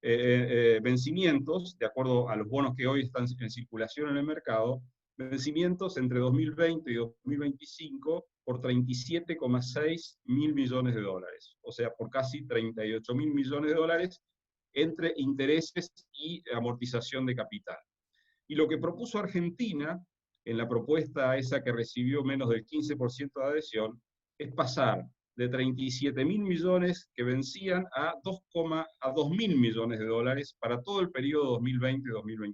vencimientos, de acuerdo a los bonos que hoy están en circulación en el mercado, vencimientos entre 2020 y 2025 por 37,6 mil millones de dólares, o sea, por casi 38 mil millones de dólares entre intereses y amortización de capital. Y lo que propuso Argentina, en la propuesta esa que recibió menos del 15% de adhesión, es pasar de 37 mil millones que vencían a 2 mil millones de dólares para todo el periodo 2020-2025.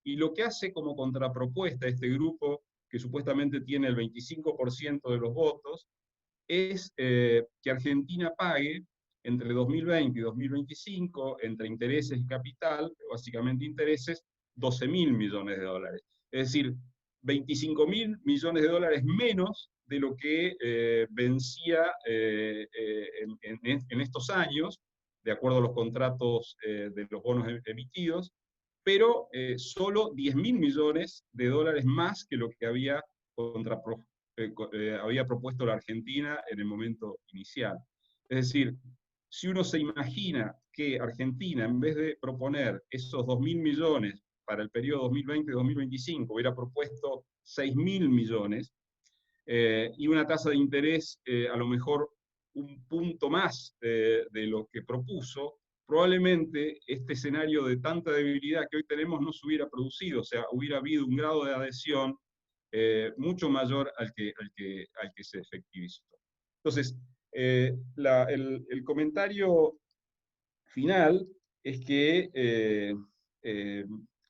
Y lo que hace como contrapropuesta este grupo, que supuestamente tiene el 25% de los votos, es que Argentina pague entre 2020 y 2025, entre intereses y capital, básicamente intereses, 12 mil millones de dólares. Es decir, 25 mil millones de dólares menos de lo que vencía en estos años, de acuerdo a los contratos de los bonos emitidos, pero solo 10 mil millones de dólares más que lo que había propuesto la Argentina en el momento inicial. Es decir, si uno se imagina que Argentina, en vez de proponer esos 2.000 millones para el periodo 2020-2025, hubiera propuesto 6.000 millones, y una tasa de interés a lo mejor un punto más de lo que propuso, probablemente este escenario de tanta debilidad que hoy tenemos no se hubiera producido, o sea, hubiera habido un grado de adhesión mucho mayor al que se efectivizó. Entonces, el comentario final es que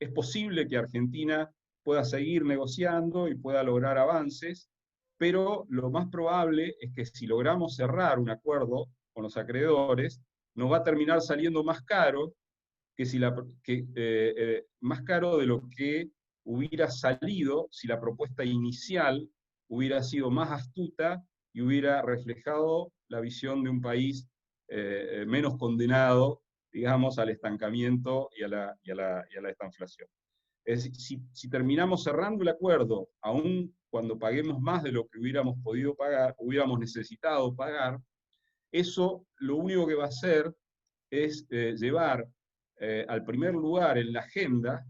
es posible que Argentina pueda seguir negociando y pueda lograr avances, pero lo más probable es que si logramos cerrar un acuerdo con los acreedores, nos va a terminar saliendo más caro, más caro de lo que hubiera salido si la propuesta inicial hubiera sido más astuta y hubiera reflejado la visión de un país menos condenado, digamos, al estancamiento y a la estanflación. Es decir, si terminamos cerrando el acuerdo, aun cuando paguemos más de lo que hubiéramos podido pagar, hubiéramos necesitado pagar, eso lo único que va a hacer es llevar al primer lugar en la agenda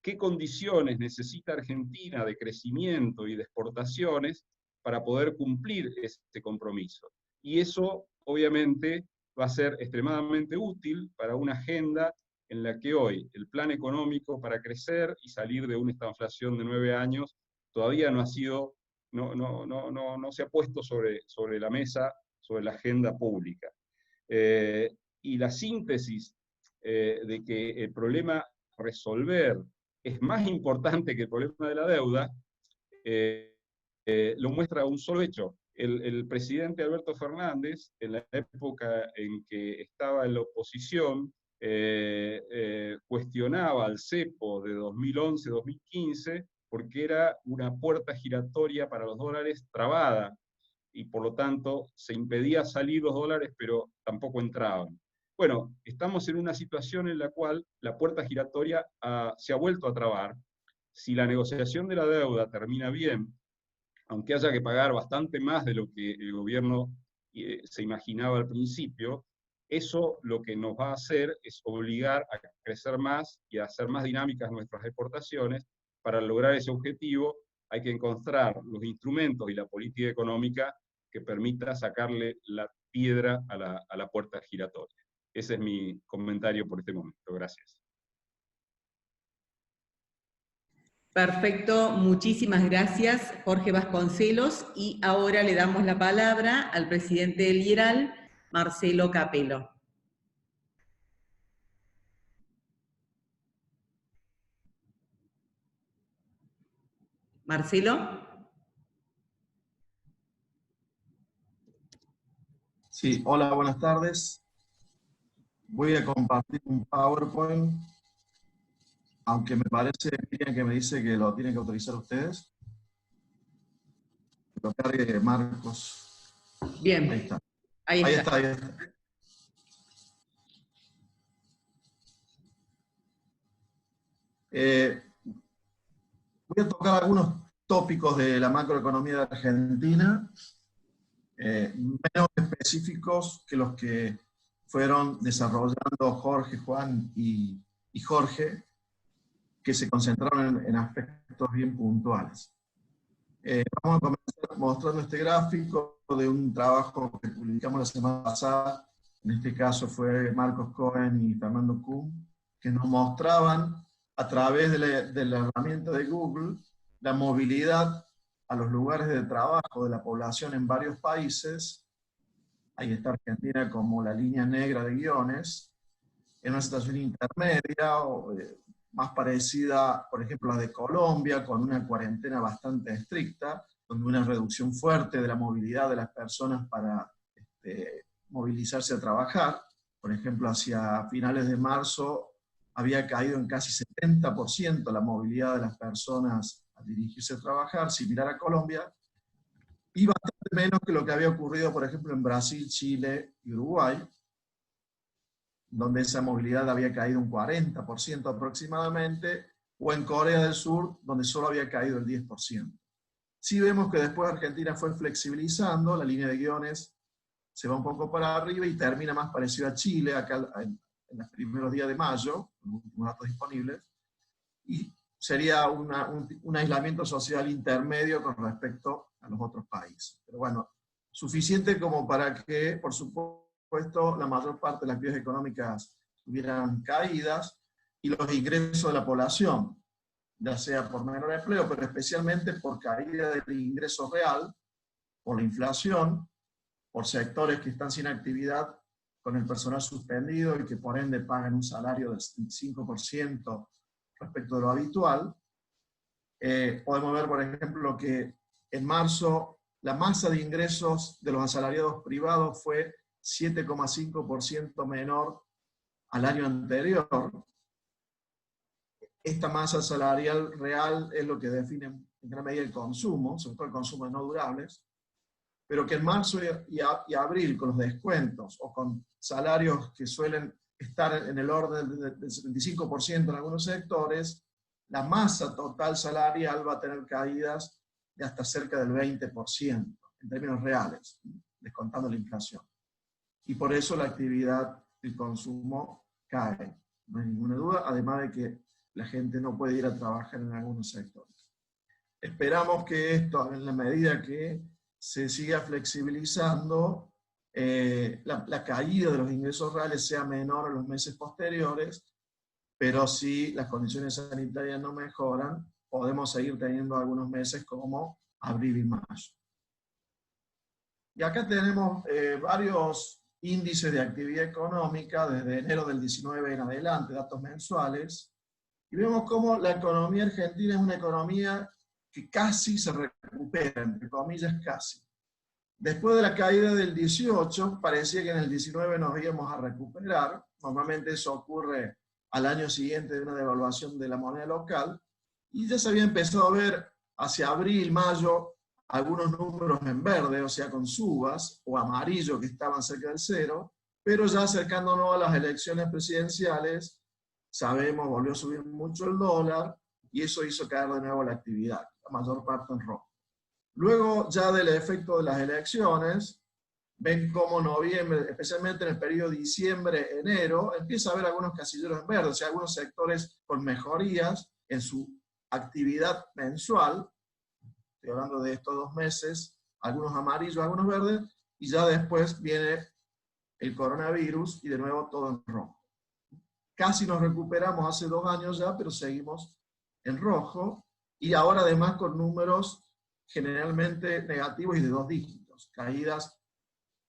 qué condiciones necesita Argentina de crecimiento y de exportaciones para poder cumplir este compromiso. Y eso, obviamente, va a ser extremadamente útil para una agenda en la que hoy el plan económico para crecer y salir de una estanflación de 9 años todavía no ha sido, no se ha puesto sobre la mesa, sobre la agenda pública. Y la síntesis de que el problema a resolver es más importante que el problema de la deuda, lo muestra un solo hecho. El presidente Alberto Fernández, en la época en que estaba en la oposición, cuestionaba al cepo de 2011-2015 porque era una puerta giratoria para los dólares trabada, y por lo tanto se impedía salir los dólares, pero tampoco entraban. Bueno, estamos en una situación en la cual la puerta giratoria se ha vuelto a trabar. Si la negociación de la deuda termina bien, aunque haya que pagar bastante más de lo que el gobierno se imaginaba al principio, eso lo que nos va a hacer es obligar a crecer más y a hacer más dinámicas nuestras exportaciones. Para lograr ese objetivo hay que encontrar los instrumentos y la política económica que permita sacarle la piedra a la puerta giratoria. Ese es mi comentario por este momento. Gracias. Perfecto, muchísimas gracias, Jorge Vasconcelos. Y ahora le damos la palabra al presidente del IERAL, Marcelo Capelo. Marcelo. Sí, hola, buenas tardes. Voy a compartir un PowerPoint, aunque me parece, Miriam, que me dice que lo tienen que autorizar ustedes. Que lo cargue Marcos. Bien. Ahí está. Ahí está. Ahí está. Voy a tocar algunos tópicos de la macroeconomía de Argentina, menos específicos que los que fueron desarrollando Jorge, Juan y Jorge, que se concentraron en aspectos bien puntuales. Vamos a comenzar mostrando este gráfico de un trabajo que publicamos la semana pasada. En este caso fue Marcos Cohen y Fernando Kuhn, que nos mostraban a través de la herramienta de Google la movilidad a los lugares de trabajo de la población en varios países. Ahí está Argentina como la línea negra de guiones, en una situación intermedia, o más parecida, por ejemplo, a la de Colombia, con una cuarentena bastante estricta, donde una reducción fuerte de la movilidad de las personas para movilizarse a trabajar. Por ejemplo, hacia finales de marzo había caído en casi 70% la movilidad de las personas a dirigirse a trabajar, similar a Colombia, y bastante menos que lo que había ocurrido, por ejemplo, en Brasil, Chile y Uruguay, donde esa movilidad había caído un 40% aproximadamente, o en Corea del Sur, donde solo había caído el 10%. Sí vemos que después Argentina fue flexibilizando, la línea de guiones se va un poco para arriba y termina más parecido a Chile, acá en los primeros días de mayo, con los últimos datos disponibles, y sería un aislamiento social intermedio con respecto a los otros países. Pero bueno, suficiente como para que, por supuesto, la mayor parte de las actividades económicas tuvieran caídas y los ingresos de la población, ya sea por menor empleo, pero especialmente por caída del ingreso real, por la inflación, por sectores que están sin actividad con el personal suspendido y que por ende pagan un salario del 5% respecto de lo habitual. Podemos ver, por ejemplo, que en marzo la masa de ingresos de los asalariados privados fue 7,5% menor al año anterior. Esta masa salarial real es lo que define en gran medida el consumo, sobre todo el consumo de no durables, pero que en marzo y abril, con los descuentos o con salarios que suelen estar en el orden del 75% en algunos sectores, la masa total salarial va a tener caídas de hasta cerca del 20% en términos reales, descontando la inflación. Y por eso la actividad, el consumo cae, no hay ninguna duda, además de que la gente no puede ir a trabajar en algunos sectores. Esperamos que esto, en la medida que se siga flexibilizando, la caída de los ingresos reales sea menor en los meses posteriores, pero si las condiciones sanitarias no mejoran, podemos seguir teniendo algunos meses como abril y mayo. Y acá tenemos varios índices de actividad económica desde enero del 19 en adelante, datos mensuales, y vemos cómo la economía argentina es una economía que casi se recupera, entre comillas casi. Después de la caída del 18, parecía que en el 19 nos íbamos a recuperar. Normalmente eso ocurre al año siguiente de una devaluación de la moneda local, y ya se había empezado a ver hacia abril, mayo, algunos números en verde, o sea, con subas, o amarillo, que estaban cerca del cero, pero ya acercándonos a las elecciones presidenciales, sabemos, volvió a subir mucho el dólar, y eso hizo caer de nuevo la actividad, la mayor parte en rojo. Luego, ya del efecto de las elecciones, ven cómo noviembre, especialmente en el periodo diciembre-enero, empieza a haber algunos casilleros en verde, o sea, algunos sectores con mejorías en su actividad mensual. Estoy hablando de estos 2 meses, algunos amarillos, algunos verdes, y ya después viene el coronavirus y de nuevo todo en rojo. Casi nos recuperamos hace 2 años ya, pero seguimos en rojo, y ahora además con números generalmente negativos y de 2 dígitos, caídas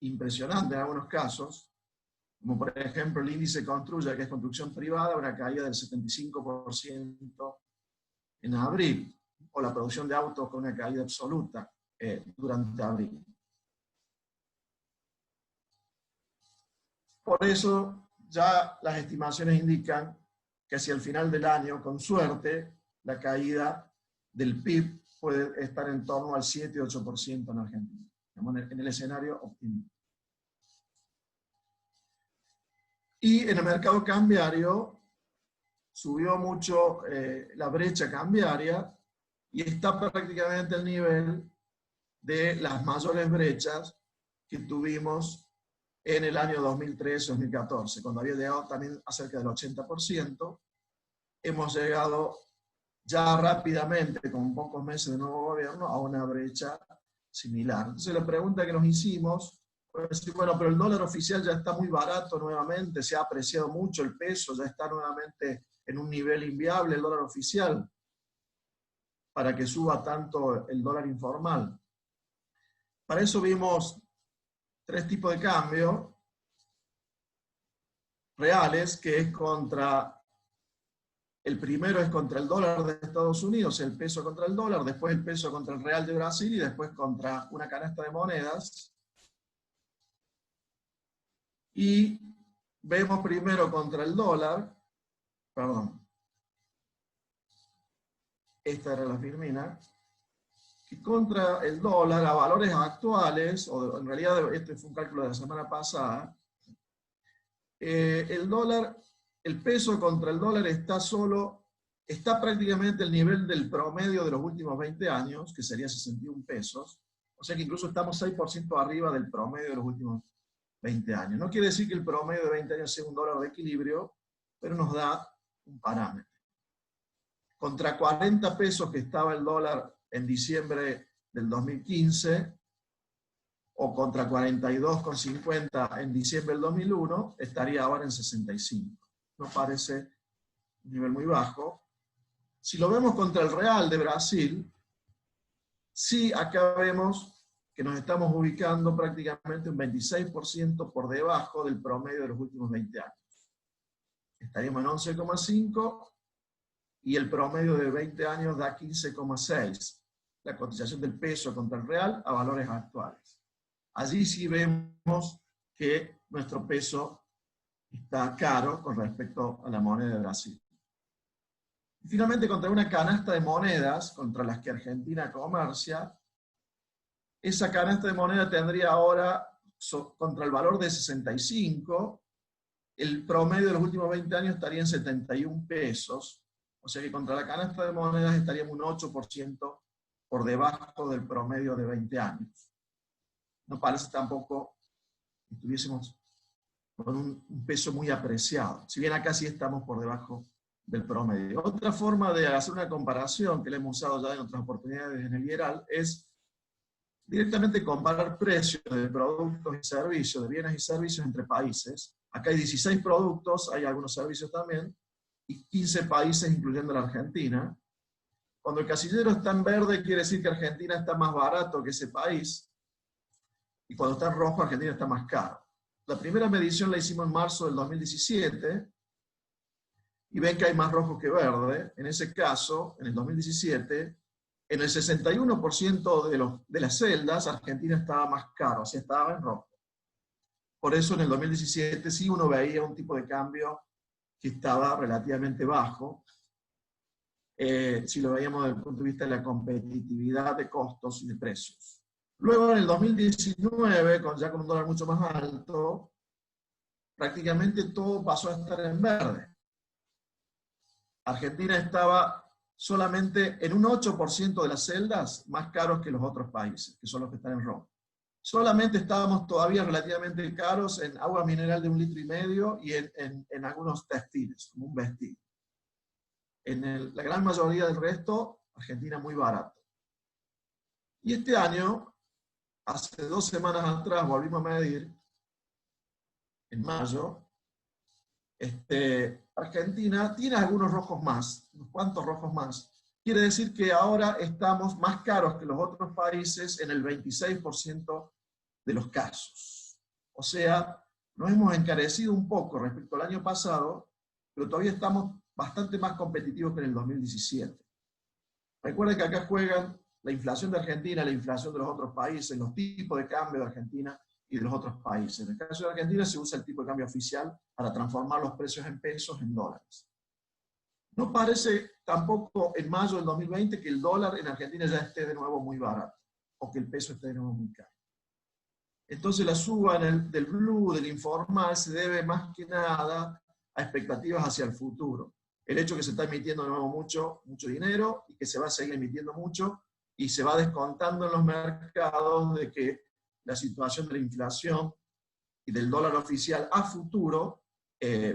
impresionantes en algunos casos, como por ejemplo el índice Construya, que es construcción privada, una caída del 75% en abril, o la producción de autos con una caída absoluta durante abril. Por eso ya las estimaciones indican que hacia el final del año, con suerte, la caída del PIB puede estar en torno al 7-8% en Argentina, en el escenario optimista. Y en el mercado cambiario subió mucho la brecha cambiaria y está prácticamente al nivel de las mayores brechas que tuvimos en el año 2013-2014, cuando había llegado también a cerca del 80%. Hemos llegado ya rápidamente, con pocos meses de nuevo gobierno, a una brecha similar. Entonces la pregunta que nos hicimos fue decir, bueno, pero el dólar oficial ya está muy barato nuevamente, se ha apreciado mucho el peso, ya está nuevamente en un nivel inviable el dólar oficial, para que suba tanto el dólar informal. Para eso vimos tres tipos de cambio reales, que es contra, el primero es contra el dólar de Estados Unidos, el peso contra el dólar, después el peso contra el real de Brasil y después contra una canasta de monedas. Y vemos primero contra el dólar, perdón, esta era la firmina, que contra el dólar a valores actuales, o en realidad este fue un cálculo de la semana pasada, el dólar, el peso contra el dólar está prácticamente al nivel del promedio de los últimos 20 años, que sería 61 pesos, o sea que incluso estamos 6% arriba del promedio de los últimos 20 años. No quiere decir que el promedio de 20 años sea un dólar de equilibrio, pero nos da un parámetro. Contra 40 pesos que estaba el dólar en diciembre del 2015, o contra 42,50 en diciembre del 2001, estaría ahora en 65. No parece un nivel muy bajo. Si lo vemos contra el real de Brasil, sí acá vemos que nos estamos ubicando prácticamente un 26% por debajo del promedio de los últimos 20 años. Estaríamos en 11,5 y el promedio de 20 años da 15,6. La cotización del peso contra el real a valores actuales. Allí sí vemos que nuestro peso está caro con respecto a la moneda de Brasil. Y finalmente, contra una canasta de monedas, contra las que Argentina comercia, esa canasta de moneda tendría ahora, contra el valor de 65, el promedio de los últimos 20 años estaría en 71 pesos, o sea que contra la canasta de monedas estaríamos un 8% por debajo del promedio de 20 años. No parece tampoco que estuviésemos con un peso muy apreciado, si bien acá sí estamos por debajo del promedio. Otra forma de hacer una comparación, que la hemos usado ya en otras oportunidades en el IERAL, es directamente comparar precios de productos y servicios, de bienes y servicios entre países. Acá hay 16 productos, hay algunos servicios también, y 15 países, incluyendo la Argentina. Cuando el casillero está en verde, quiere decir que Argentina está más barato que ese país, y cuando está en rojo, Argentina está más caro. La primera medición la hicimos en marzo del 2017, y ven que hay más rojo que verde. En ese caso, en el 2017, en el 61% de las celdas, Argentina estaba más caro, o sea, estaba en rojo. Por eso en el 2017 sí uno veía un tipo de cambio que estaba relativamente bajo, si lo veíamos desde el punto de vista de la competitividad de costos y de precios. Luego en el 2019, ya con un dólar mucho más alto, prácticamente todo pasó a estar en verde. Argentina estaba solamente en un 8% de las celdas más caros que los otros países, que son los que están en rojo. Solamente estábamos todavía relativamente caros en agua mineral de 1,5 litros y en algunos textiles, como un vestido. En la gran mayoría del resto, Argentina muy barato. Y este año, hace 2 semanas atrás, volvimos a medir, en mayo, Argentina tiene algunos rojos más, unos cuantos rojos más. Quiere decir que ahora estamos más caros que los otros países en el 26% de los casos. O sea, nos hemos encarecido un poco respecto al año pasado, pero todavía estamos bastante más competitivos que en el 2017. Recuerden que acá juegan la inflación de Argentina, la inflación de los otros países, los tipos de cambio de Argentina y de los otros países. En el caso de Argentina se usa el tipo de cambio oficial para transformar los precios en pesos en dólares. No parece tampoco en mayo del 2020 que el dólar en Argentina ya esté de nuevo muy barato, o que el peso esté de nuevo muy caro. Entonces la suba del blue, del informal, se debe más que nada a expectativas hacia el futuro. El hecho que se está emitiendo de nuevo mucho dinero y que se va a seguir emitiendo mucho y se va descontando en los mercados de que la situación de la inflación y y del dólar oficial a futuro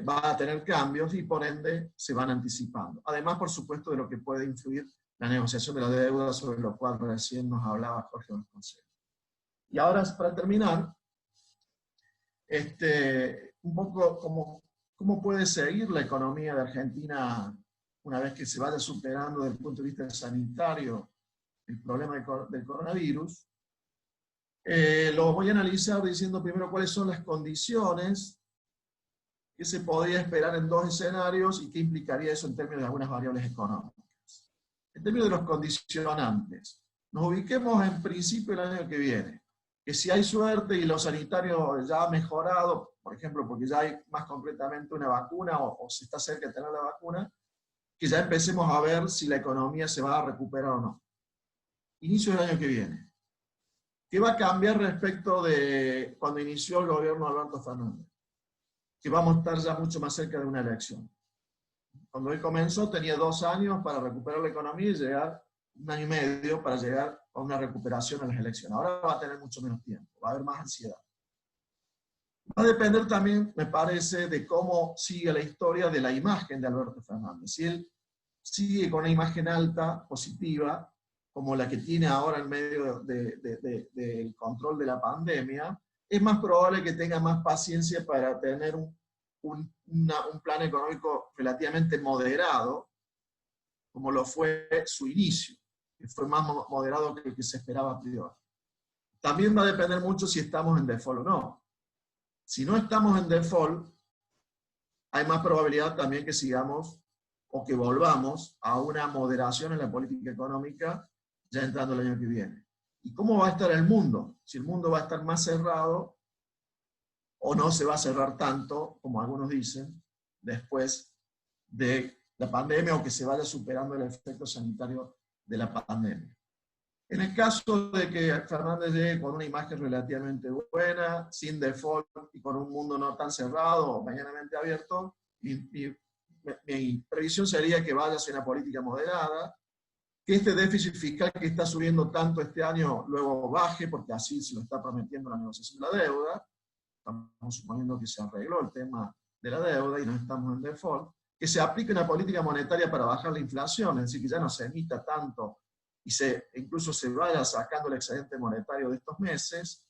va a tener cambios y por ende se van anticipando. Además, por supuesto, de lo que puede influir la negociación de la deuda, sobre lo cual recién nos hablaba Jorge Vasconcelos. Y ahora, para terminar, un poco cómo puede seguir la economía de Argentina una vez que se vaya superando desde el punto de vista sanitario el problema del coronavirus. Lo voy a analizar diciendo primero cuáles son las condiciones que se podría esperar en dos escenarios y qué implicaría eso en términos de algunas variables económicas. En términos de los condicionantes, nos ubiquemos en principio el año que viene, que si hay suerte y lo sanitario ya ha mejorado, por ejemplo, porque ya hay más concretamente una vacuna o se está cerca de tener la vacuna, que ya empecemos a ver si la economía se va a recuperar o no. Inicio del año que viene. ¿Qué va a cambiar respecto de cuando inició el gobierno de Alberto Fernández? Que vamos a estar ya mucho más cerca de una elección. Cuando él comenzó tenía 2 años para recuperar la economía y llegar, 1 año y medio para llegar a una recuperación en las elecciones. Ahora va a tener mucho menos tiempo, va a haber más ansiedad. Va a depender también, me parece, de cómo sigue la historia de la imagen de Alberto Fernández. Si él sigue con una imagen alta, positiva, como la que tiene ahora en medio del control de la pandemia, es más probable que tenga más paciencia para tener un plan económico relativamente moderado, como lo fue su inicio, que fue más moderado que el que se esperaba a priori. También va a depender mucho si estamos en default o no. Si no estamos en default, hay más probabilidad también que sigamos o que volvamos a una moderación en la política económica ya entrando el año que viene. ¿Y cómo va a estar el mundo? Si el mundo va a estar más cerrado o no se va a cerrar tanto, como algunos dicen, después de la pandemia o que se vaya superando el efecto sanitario de la pandemia. En el caso de que Fernández llegue con una imagen relativamente buena, sin default y con un mundo no tan cerrado o medianamente abierto, mi previsión sería que vaya hacia una política moderada, que este déficit fiscal que está subiendo tanto este año luego baje, porque así se lo está prometiendo la negociación de la deuda. Estamos suponiendo que se arregló el tema de la deuda y no estamos en default. Que se aplique una política monetaria para bajar la inflación, es decir, que ya no se emita tanto y incluso se vaya sacando el excedente monetario de estos meses,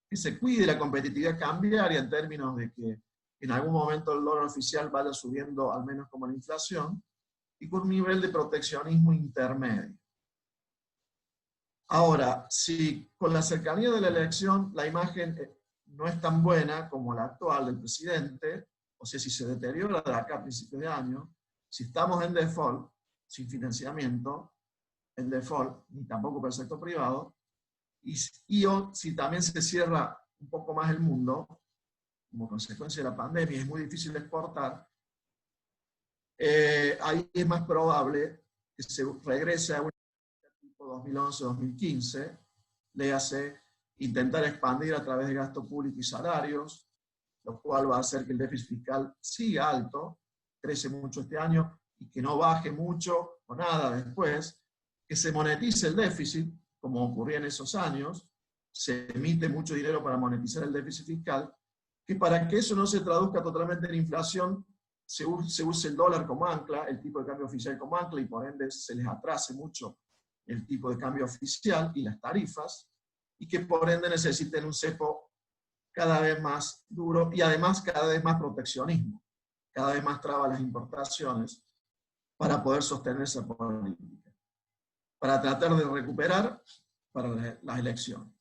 que se cuide la competitividad cambiaria en términos de que en algún momento el dólar oficial vaya subiendo al menos como la inflación, y con un nivel de proteccionismo intermedio. Ahora, si con la cercanía de la elección la imagen no es tan buena como la actual del presidente, o sea, si se deteriora de acá a principios de año, si estamos en default, sin financiamiento, en default, ni tampoco para el sector privado, y si también se cierra un poco más el mundo, como consecuencia de la pandemia, es muy difícil exportar, ahí es más probable que se regrese a un tipo 2011-2015, le hace intentar expandir a través de gasto público y salarios, lo cual va a hacer que el déficit fiscal siga alto, crece mucho este año, y que no baje mucho o nada después, que se monetice el déficit, como ocurría en esos años, se emite mucho dinero para monetizar el déficit fiscal, que para que eso no se traduzca totalmente en inflación, se use el dólar como ancla, el tipo de cambio oficial como ancla, y por ende se les atrase mucho el tipo de cambio oficial y las tarifas, y que por ende necesiten un cepo cada vez más duro y además cada vez más proteccionismo, cada vez más traba las importaciones para poder sostener esa política, para tratar de recuperar para las elecciones.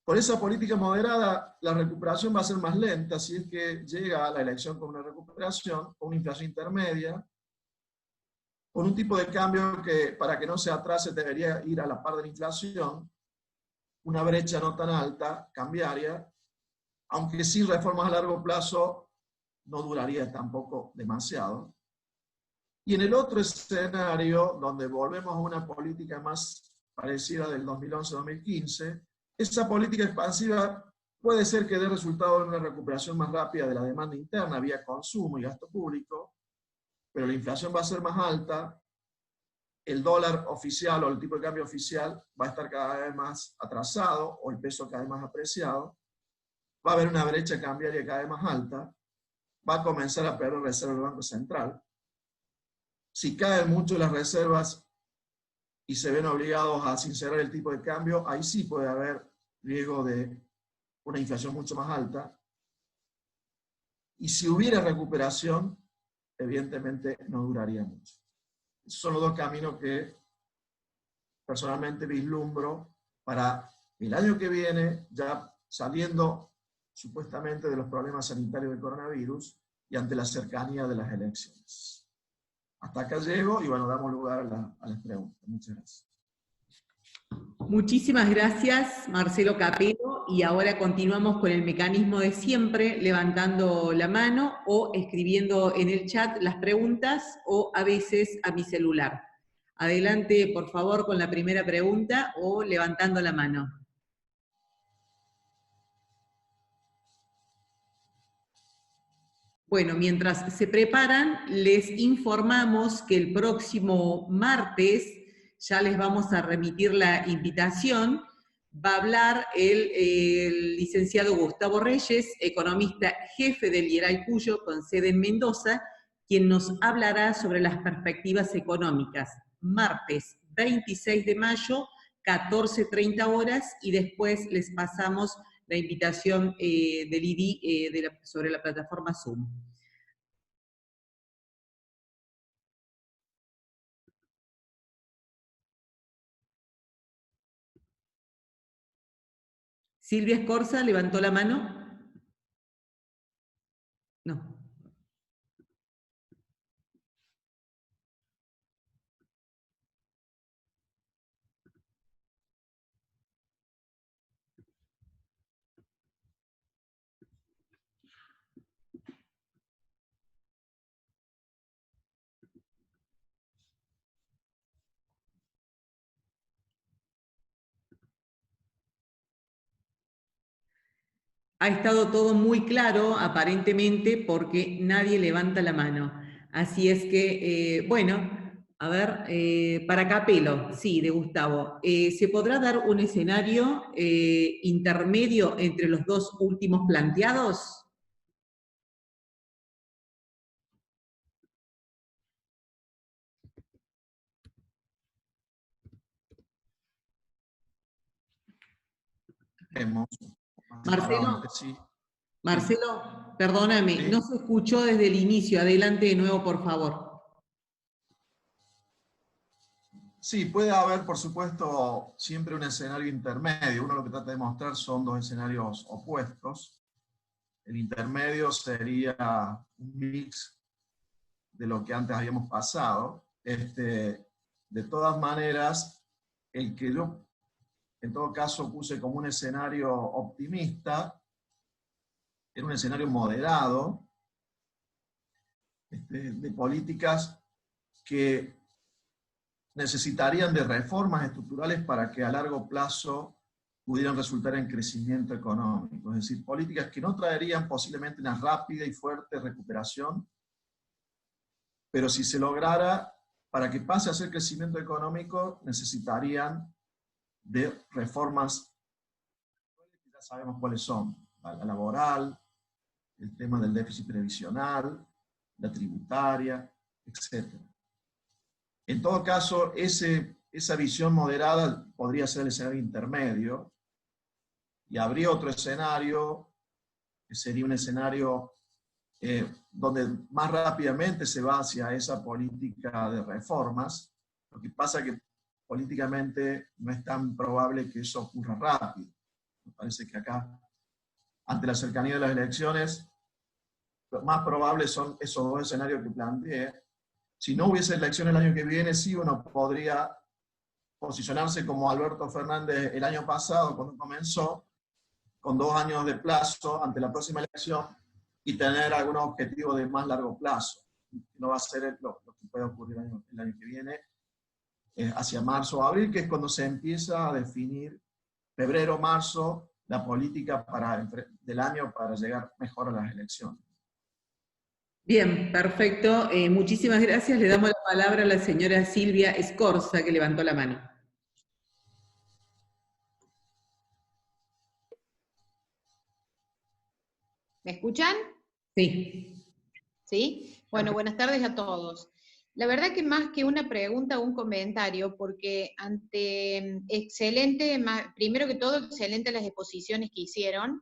Por esa política moderada, la recuperación va a ser más lenta, si es que llega a la elección con una recuperación, con una inflación intermedia, con un tipo de cambio que, para que no se atrase, debería ir a la par de la inflación, una brecha no tan alta, cambiaria, aunque sin reformas a largo plazo no duraría tampoco demasiado. Y en el otro escenario, donde volvemos a una política más parecida del 2011-2015, esa política expansiva puede ser que dé resultado en una recuperación más rápida de la demanda interna vía consumo y gasto público, pero la inflación va a ser más alta, el dólar oficial o el tipo de cambio oficial va a estar cada vez más atrasado o el peso cada vez más apreciado, va a haber una brecha cambiaria cada vez más alta, va a comenzar a perder reservas del Banco Central. Si caen mucho las reservas y se ven obligados a sincerar el tipo de cambio, ahí sí puede haber riesgo de una inflación mucho más alta. Y si hubiera recuperación, evidentemente no duraría mucho. Esos son los dos caminos que personalmente vislumbro para el año que viene, ya saliendo supuestamente de los problemas sanitarios del coronavirus y ante la cercanía de las elecciones. Hasta acá llego y bueno, damos lugar a las preguntas. Muchas gracias. Muchísimas gracias, Marcelo Capelo, y ahora continuamos con el mecanismo de siempre, levantando la mano o escribiendo en el chat las preguntas o a veces a mi celular. Adelante, por favor, con la primera pregunta o levantando la mano. Bueno, mientras se preparan, les informamos que el próximo martes, ya les vamos a remitir la invitación, va a hablar el licenciado Gustavo Reyes, economista jefe del IERAI Cuyo, con sede en Mendoza, quien nos hablará sobre las perspectivas económicas. Martes 26 de mayo, 14:30 horas, y después les pasamos la invitación del IDI sobre la plataforma Zoom. Silvia Escorza levantó la mano. No. Ha estado todo muy claro, aparentemente, porque nadie levanta la mano. Así es que, bueno, a ver, para Capelo, sí, de Gustavo, ¿se podrá dar un escenario intermedio entre los dos últimos planteados? Marcelo, Sí. Marcelo, perdóname, Sí. no se escuchó desde el inicio. Adelante de nuevo, por favor. Sí, puede haber, por supuesto, siempre un escenario intermedio. Uno lo que trata de mostrar son dos escenarios opuestos. El intermedio sería un mix de lo que antes habíamos pasado. De todas maneras, el que yo en todo caso puse como un escenario optimista, era un escenario moderado, de políticas que necesitarían de reformas estructurales para que a largo plazo pudieran resultar en crecimiento económico. Es decir, políticas que no traerían posiblemente una rápida y fuerte recuperación, pero si se lograra, para que pase a ser crecimiento económico, necesitarían de reformas, ya sabemos cuáles son: la laboral, el tema del déficit previsional, la tributaria, etc. En todo caso, esa visión moderada podría ser el escenario intermedio, y habría otro escenario, que sería un escenario donde más rápidamente se va hacia esa política de reformas. Lo que pasa es que políticamente no es tan probable que eso ocurra rápido. Me parece que acá, ante la cercanía de las elecciones, lo más probable son esos dos escenarios que planteé. Si no hubiese elecciones el año que viene, sí uno podría posicionarse como Alberto Fernández el año pasado, cuando comenzó, con 2 años de plazo ante la próxima elección, y tener algunos objetivos de más largo plazo. No va a ser lo que puede ocurrir el año que viene, hacia marzo o abril, que es cuando se empieza a definir, febrero, marzo, la política del año para llegar mejor a las elecciones. Bien, perfecto. Muchísimas gracias. Le damos la palabra a la señora Silvia Escorza, que levantó la mano. ¿Me escuchan? Sí. ¿Sí? Bueno, buenas tardes a todos. La verdad que más que una pregunta o un comentario, porque ante excelente, primero que todo, excelente las exposiciones que hicieron,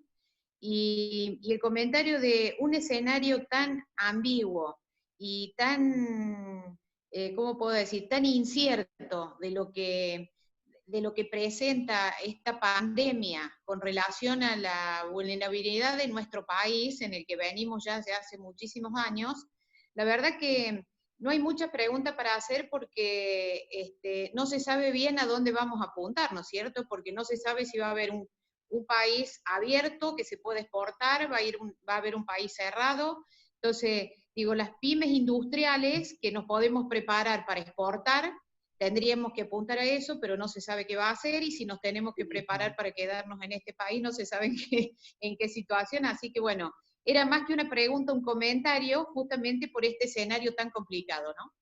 y el comentario de un escenario tan ambiguo y tan, ¿cómo puedo decir?, tan incierto de lo que presenta esta pandemia con relación a la vulnerabilidad de nuestro país, en el que venimos ya desde hace muchísimos años. La verdad que no hay mucha pregunta para hacer porque no se sabe bien a dónde vamos a apuntar, ¿no es cierto? Porque no se sabe si va a haber un país abierto que se puede exportar, va a haber un país cerrado. Entonces, digo, las pymes industriales que nos podemos preparar para exportar, tendríamos que apuntar a eso, pero no se sabe qué va a hacer, y si nos tenemos que preparar para quedarnos en este país, no se sabe en qué situación. Así que bueno, era más que una pregunta, un comentario, justamente por este escenario tan complicado, ¿no?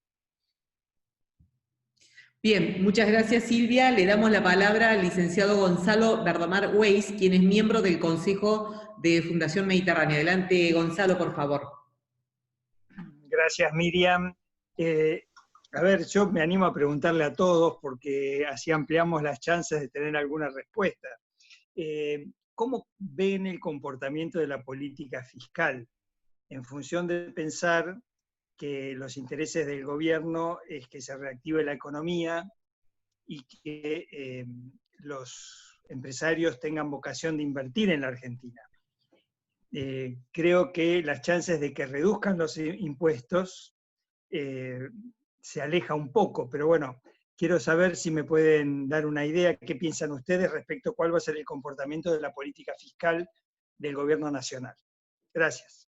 Bien, muchas gracias Silvia. Le damos la palabra al licenciado Gonzalo Verdomar Weiss, quien es miembro del Consejo de Fundación Mediterránea. Adelante, Gonzalo, por favor. Gracias, Miriam. A ver, yo me animo a preguntarle a todos, porque así ampliamos las chances de tener alguna respuesta. ¿Cómo ven el comportamiento de la política fiscal en función de pensar que los intereses del gobierno es que se reactive la economía y que los empresarios tengan vocación de invertir en la Argentina? Creo que las chances de que reduzcan los impuestos se aleja un poco, pero bueno, quiero saber si me pueden dar una idea, qué piensan ustedes respecto a cuál va a ser el comportamiento de la política fiscal del gobierno nacional. Gracias.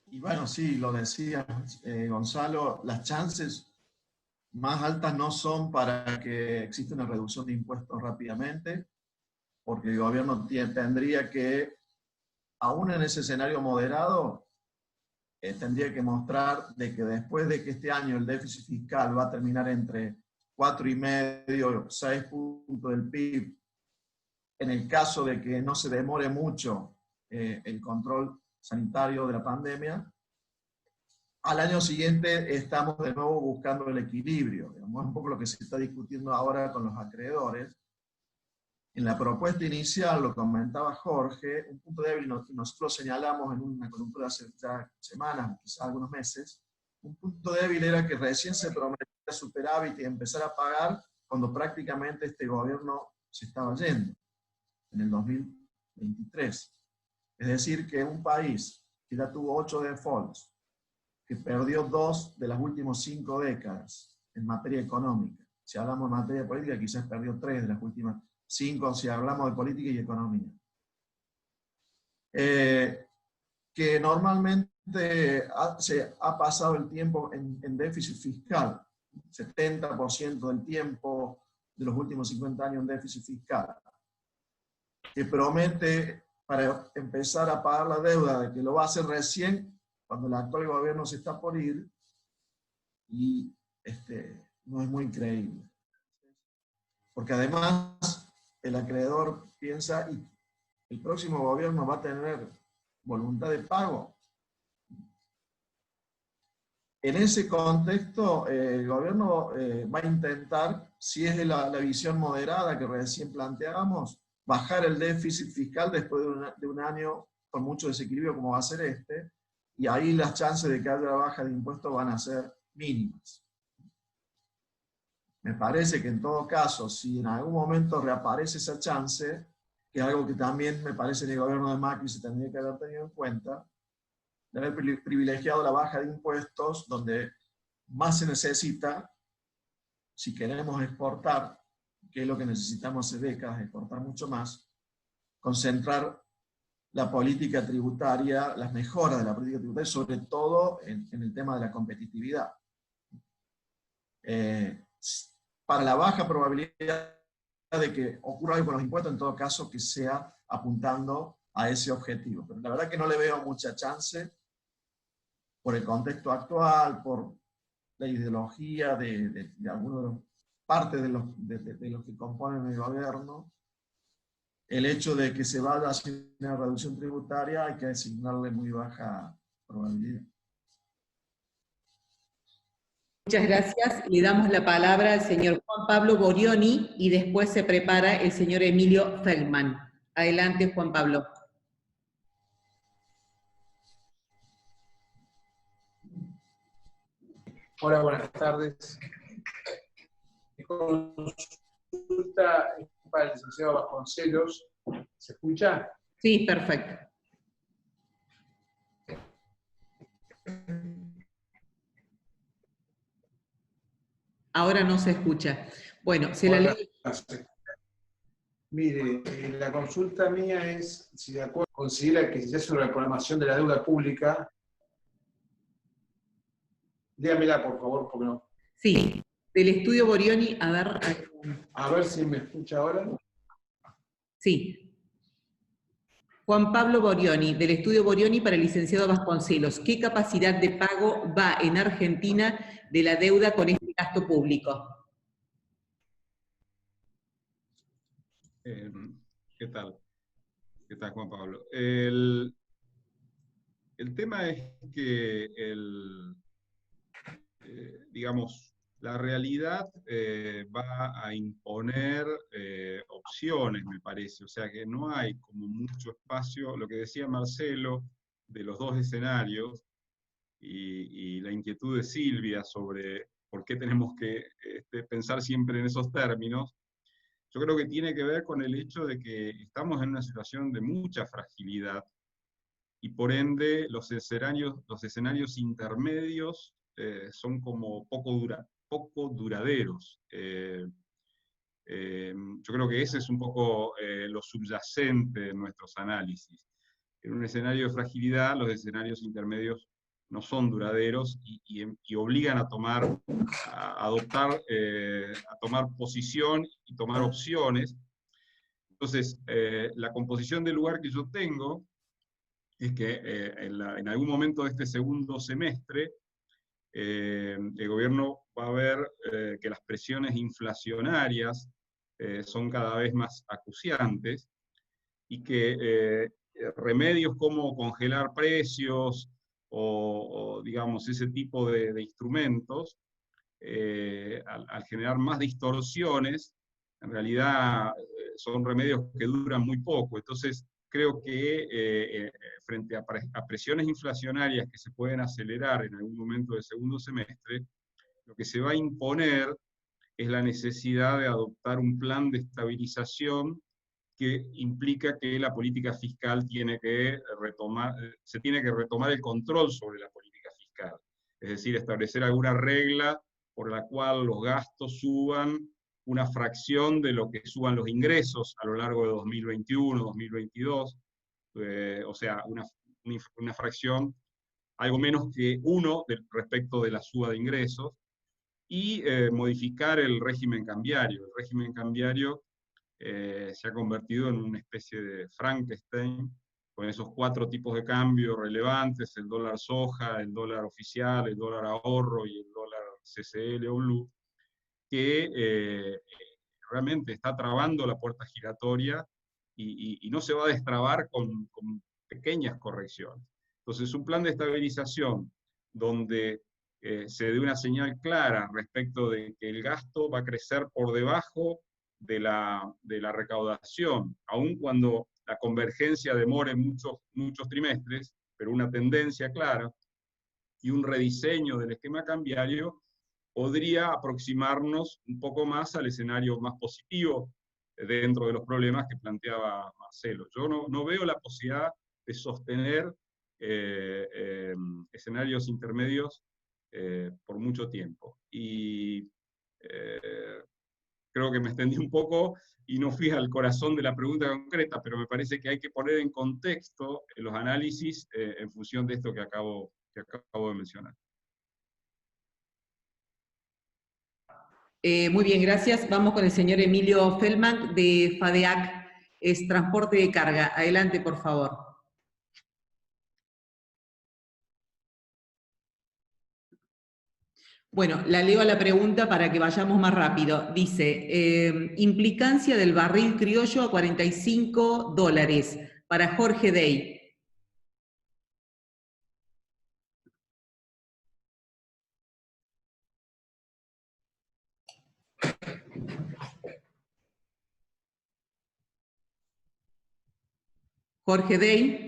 Y bueno, sí, lo decía Gonzalo, las chances más altas no son para que exista una reducción de impuestos rápidamente, porque el gobierno tendría que, aún en ese escenario moderado, tendría que mostrar de que después de que este año el déficit fiscal va a terminar entre 4,5 y 6 puntos del PIB, en el caso de que no se demore mucho el control sanitario de la pandemia, al año siguiente estamos de nuevo buscando el equilibrio. Digamos, es un poco lo que se está discutiendo ahora con los acreedores. En la propuesta inicial, lo comentaba Jorge, un punto débil, y nosotros señalamos en una coyuntura hace ya semanas, quizás algunos meses, un punto débil era que recién se prometía superávit y empezar a pagar cuando prácticamente este gobierno se estaba yendo, en el 2023. Es decir, que un país que ya tuvo 8 defaults, que perdió 2 de las últimas 5 décadas en materia económica. Si hablamos de materia política, quizás perdió 3 de las últimas 5, si hablamos de política y economía. Que normalmente se ha pasado el tiempo en déficit fiscal, 70% del tiempo de los últimos 50 años en déficit fiscal, que promete para empezar a pagar la deuda de que lo va a hacer recién cuando el actual gobierno se está por ir, y no es muy creíble. Porque además el acreedor piensa, y el próximo gobierno va a tener voluntad de pago. En ese contexto, el gobierno va a intentar, si es la visión moderada que recién planteábamos, bajar el déficit fiscal después de un año con mucho desequilibrio como va a ser este, y ahí las chances de que haya baja de impuestos van a ser mínimas. Me parece que en todo caso, si en algún momento reaparece esa chance, que es algo que también me parece en el gobierno de Macri se tendría que haber tenido en cuenta, de haber privilegiado la baja de impuestos donde más se necesita, si queremos exportar, que es lo que necesitamos hace décadas, exportar mucho más, concentrar la política tributaria, las mejoras de la política tributaria, sobre todo en el tema de la competitividad. Para la baja probabilidad de que ocurra algo con los impuestos, en todo caso que sea apuntando a ese objetivo. Pero la verdad que no le veo mucha chance por el contexto actual, por la ideología de algunos de los parte de los que componen el gobierno, el hecho de que se vaya a hacer una reducción tributaria hay que asignarle muy baja probabilidad. Muchas gracias. Le damos la palabra al señor Juan Pablo Borioni y después se prepara el señor Emilio Feldman. Adelante, Juan Pablo. Hola, buenas tardes. Mi consulta es para el licenciado Vasconcelos. ¿Se escucha? Sí, perfecto. Ahora no se escucha. Bueno, se la leo. Mire, la consulta mía es si de acuerdo considera que si se hace una reclamación de la deuda pública, dígamela por favor, porque no. Sí, del estudio Borioni, A ver si me escucha ahora. Sí. Juan Pablo Borioni, del estudio Borioni para el licenciado Vasconcelos. ¿Qué capacidad de pago va en Argentina de la deuda con este gasto público? ¿Qué tal? ¿Qué tal, Juan Pablo? El tema es que digamos, la realidad va a imponer opciones, me parece. O sea que no hay como mucho espacio, lo que decía Marcelo, de los dos escenarios, y la inquietud de Silvia sobre por qué tenemos que pensar siempre en esos términos. Yo creo que tiene que ver con el hecho de que estamos en una situación de mucha fragilidad, y por ende los escenarios intermedios son como poco duraderos. Yo creo que ese es un poco lo subyacente de nuestros análisis. En un escenario de fragilidad, los escenarios intermedios no son duraderos y obligan a tomar posición y tomar opciones. Entonces, la composición del lugar que yo tengo es que en algún momento de este segundo semestre, el gobierno va a ver que las presiones inflacionarias son cada vez más acuciantes, y que remedios como congelar precios o digamos, ese tipo de instrumentos, al generar más distorsiones, en realidad son remedios que duran muy poco. Entonces, creo que frente a presiones inflacionarias que se pueden acelerar en algún momento del segundo semestre, lo que se va a imponer es la necesidad de adoptar un plan de estabilización que implica que la política fiscal se tiene que retomar el control sobre la política fiscal. Es decir, establecer alguna regla por la cual los gastos suban una fracción de lo que suban los ingresos a lo largo de 2021, 2022, o sea, una fracción algo menos que 1 respecto de la suba de ingresos, y modificar el régimen cambiario. El régimen cambiario se ha convertido en una especie de Frankenstein, con esos 4 tipos de cambio relevantes: el dólar soja, el dólar oficial, el dólar ahorro y el dólar CCL o blue, que realmente está trabando la puerta giratoria y no se va a destrabar con pequeñas correcciones. Entonces, un plan de estabilización donde se dé una señal clara respecto de que el gasto va a crecer por debajo de la recaudación, aun cuando la convergencia demore muchos trimestres, pero una tendencia clara y un rediseño del esquema cambiario, podría aproximarnos un poco más al escenario más positivo dentro de los problemas que planteaba Marcelo. Yo no veo la posibilidad de sostener escenarios intermedios por mucho tiempo. Y creo que me extendí un poco y no fui al corazón de la pregunta concreta, pero me parece que hay que poner en contexto los análisis en función de esto que acabo de mencionar. Muy bien, gracias. Vamos con el señor Emilio Feldman de FADEAC, es Transporte de Carga. Adelante, por favor. Bueno, la leo a la pregunta para que vayamos más rápido. Dice, implicancia del barril criollo a $45 para Jorge Dey. Jorge Dey.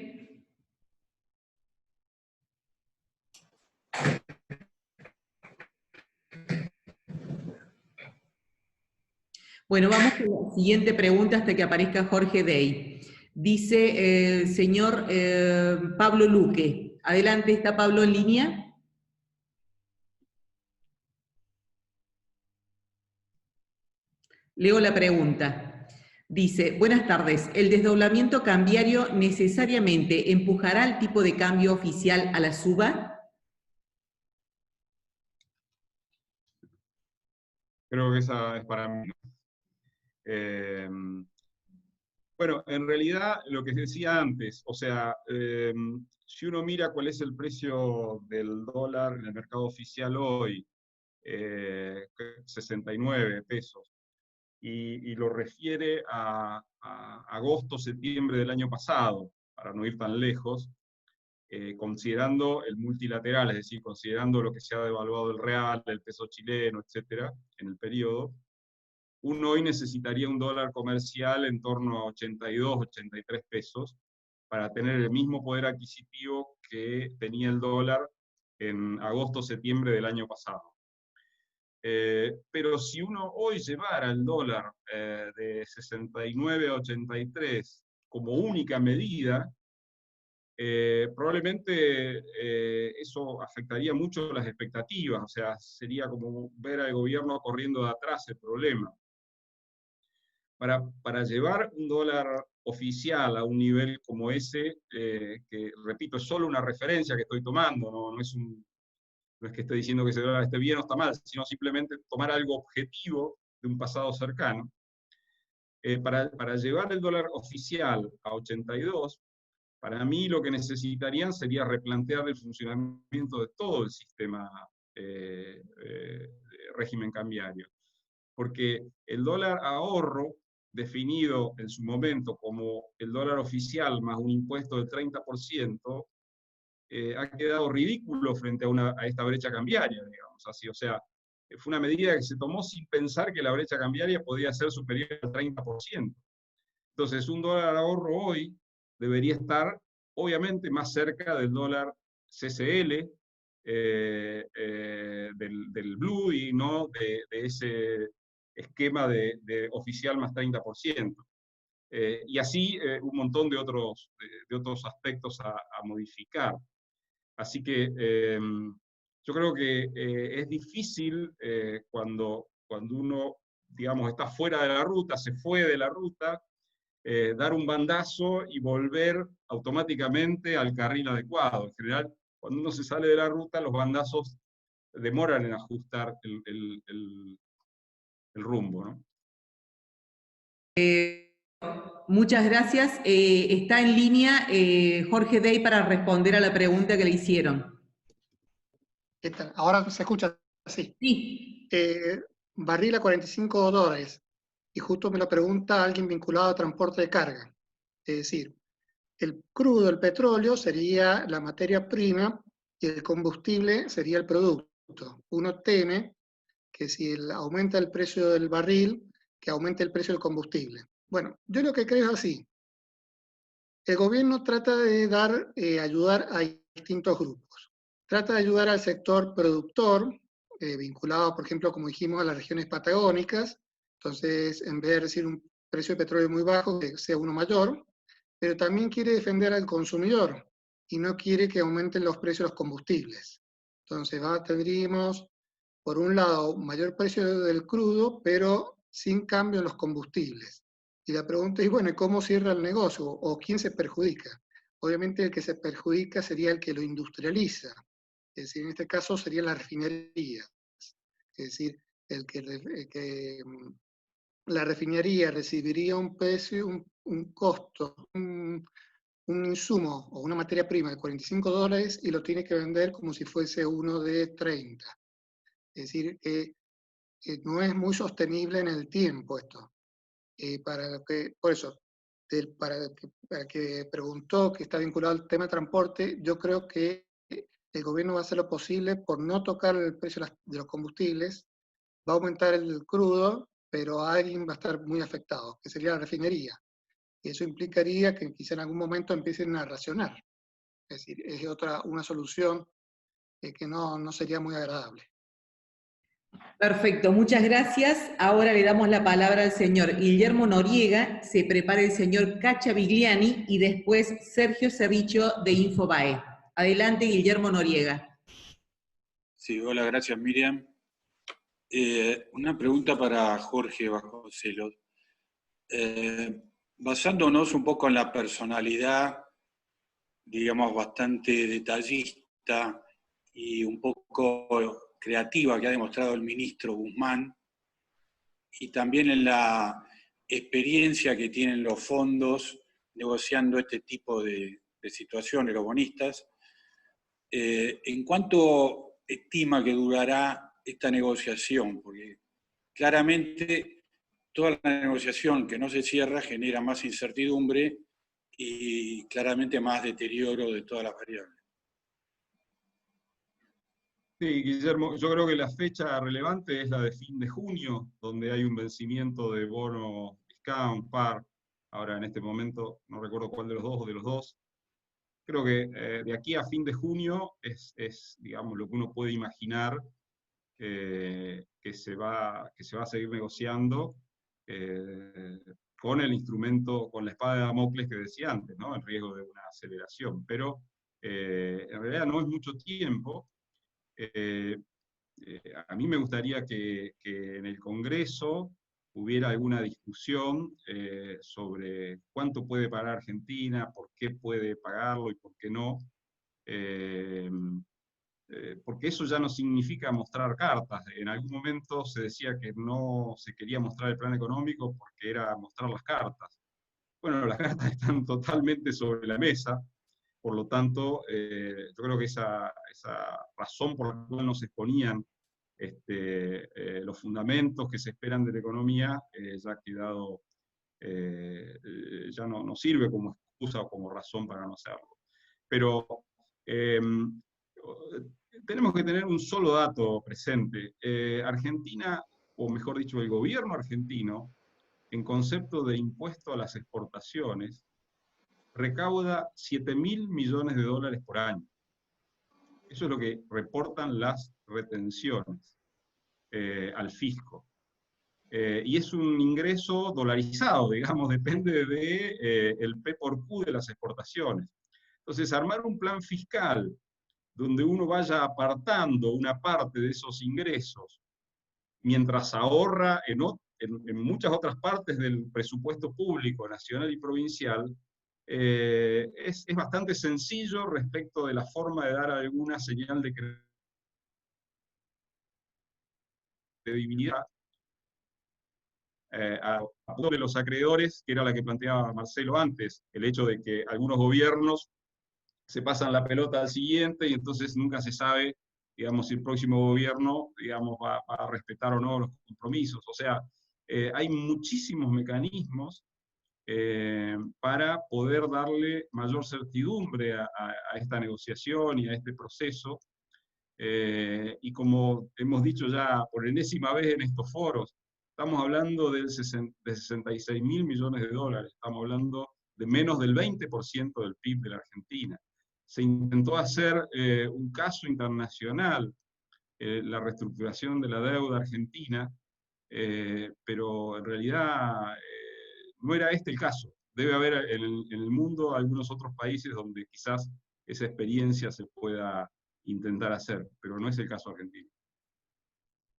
Bueno, vamos con la siguiente pregunta hasta que aparezca Jorge Dey. Dice el señor Pablo Luque. Adelante, ¿está Pablo en línea? Leo la pregunta. Dice, buenas tardes, ¿el desdoblamiento cambiario necesariamente empujará el tipo de cambio oficial a la suba? Creo que esa es para mí. Bueno, en realidad lo que decía antes, o sea, si uno mira cuál es el precio del dólar en el mercado oficial hoy, 69 pesos, y lo refiere a agosto, septiembre del año pasado, para no ir tan lejos, considerando el multilateral, es decir, considerando lo que se ha devaluado el real, el peso chileno, etcétera, en el periodo, uno hoy necesitaría un dólar comercial en torno a 82, 83 pesos para tener el mismo poder adquisitivo que tenía el dólar en agosto, septiembre del año pasado. Pero si uno hoy llevara el dólar de 69 a 83 como única medida, probablemente eso afectaría mucho las expectativas, o sea, sería como ver al gobierno corriendo de atrás el problema. Para llevar un dólar oficial a un nivel como ese, que repito, es solo una referencia que estoy tomando, no es que esté diciendo que ese dólar esté bien o está mal, sino simplemente tomar algo objetivo de un pasado cercano. Para llevar el dólar oficial a 82, para mí lo que necesitarían sería replantear el funcionamiento de todo el sistema de régimen cambiario. Porque el dólar ahorro, definido en su momento como el dólar oficial más un impuesto del 30%, ha quedado ridículo frente a esta brecha cambiaria, digamos así. O sea, fue una medida que se tomó sin pensar que la brecha cambiaria podía ser superior al 30%. Entonces, un dólar ahorro hoy debería estar, obviamente, más cerca del dólar CCL, del Blue, y no de ese esquema de oficial más 30%. Y así un montón de otros aspectos a modificar. Así que yo creo que es difícil cuando uno, digamos, está fuera de la ruta, se fue de la ruta, dar un bandazo y volver automáticamente al carril adecuado. En general, cuando uno se sale de la ruta, los bandazos demoran en ajustar el rumbo, ¿no? Muchas gracias. Está en línea Jorge Dey para responder a la pregunta que le hicieron. ¿Qué tal? Ahora se escucha así. Sí. Barril a $45. Y justo me lo pregunta alguien vinculado a transporte de carga. Es decir, el crudo, el petróleo, sería la materia prima y el combustible sería el producto. Uno teme que si aumenta el precio del barril, que aumente el precio del combustible. Bueno, yo lo que creo es así. El gobierno trata de ayudar a distintos grupos. Trata de ayudar al sector productor, vinculado, por ejemplo, como dijimos, a las regiones patagónicas. Entonces, en vez de decir un precio de petróleo muy bajo, que sea uno mayor, pero también quiere defender al consumidor y no quiere que aumenten los precios de los combustibles. Entonces, tendríamos, por un lado, un mayor precio del crudo, pero sin cambio en los combustibles. Y la pregunta es, bueno, ¿cómo cierra el negocio? ¿O quién se perjudica? Obviamente el que se perjudica sería el que lo industrializa. Es decir, en este caso serían las refinerías. Es decir, la refinería recibiría un precio, un costo, un insumo o una materia prima de $45 y lo tiene que vender como si fuese uno de 30. Es decir, no es muy sostenible en el tiempo esto. Por eso, para el que preguntó, que está vinculado al tema de transporte, yo creo que el gobierno va a hacer lo posible por no tocar el precio de los combustibles, va a aumentar el crudo, pero alguien va a estar muy afectado, que sería la refinería. Y eso implicaría que quizá en algún momento empiecen a racionar. Es decir, es una solución que no sería muy agradable. Perfecto, muchas gracias. Ahora le damos la palabra al señor Guillermo Noriega, se prepara el señor Cacha Vigliani y después Sergio Cerricho de Infobae. Adelante, Guillermo Noriega. Sí, hola, gracias Miriam. Una pregunta para Jorge Vasconcelos. Basándonos un poco en la personalidad, digamos, bastante detallista y un poco creativa que ha demostrado el ministro Guzmán, y también en la experiencia que tienen los fondos negociando este tipo de situaciones, los bonistas, ¿en cuánto estima que durará esta negociación? Porque claramente toda la negociación que no se cierra genera más incertidumbre y claramente más deterioro de todas las variables. Sí, Guillermo, yo creo que la fecha relevante es la de fin de junio, donde hay un vencimiento de bono discount, par. Ahora en este momento no recuerdo cuál de los dos o de los dos. Creo que de aquí a fin de junio es, digamos, lo que uno puede imaginar que se va a seguir negociando con el instrumento, con la espada de Damocles que decía antes, ¿no? En riesgo de una aceleración. Pero en realidad no es mucho tiempo. A mí me gustaría que en el Congreso hubiera alguna discusión sobre cuánto puede pagar Argentina, por qué puede pagarlo y por qué no. Porque eso ya no significa mostrar cartas. En algún momento se decía que no se quería mostrar el plan económico porque era mostrar las cartas. Bueno, las cartas están totalmente sobre la mesa, por lo tanto, yo creo que esa razón por la cual no se exponían los fundamentos que se esperan de la economía ya ha quedado, ya no sirve como excusa o como razón para no hacerlo. Pero tenemos que tener un solo dato presente. Argentina, o mejor dicho, el gobierno argentino, en concepto de impuesto a las exportaciones, recauda 7.000 millones de dólares por año. Eso es lo que reportan las retenciones al fisco. Y es un ingreso dolarizado, digamos, depende del P por Q de las exportaciones. Entonces, armar un plan fiscal donde uno vaya apartando una parte de esos ingresos, mientras ahorra en muchas otras partes del presupuesto público, nacional y provincial, es bastante sencillo respecto de la forma de dar alguna señal de credibilidad a de los acreedores, que era la que planteaba Marcelo antes, el hecho de que algunos gobiernos se pasan la pelota al siguiente y entonces nunca se sabe, digamos, si el próximo gobierno, digamos, va a respetar o no los compromisos. O sea, hay muchísimos mecanismos para poder darle mayor certidumbre a esta negociación y a este proceso. Y como hemos dicho ya por enésima vez en estos foros, estamos hablando de 66.000 millones de dólares, estamos hablando de menos del 20% del PIB de la Argentina. Se intentó hacer un caso internacional, la reestructuración de la deuda argentina, pero en realidad no era este el caso. Debe haber en el mundo algunos otros países donde quizás esa experiencia se pueda intentar hacer, pero no es el caso argentino.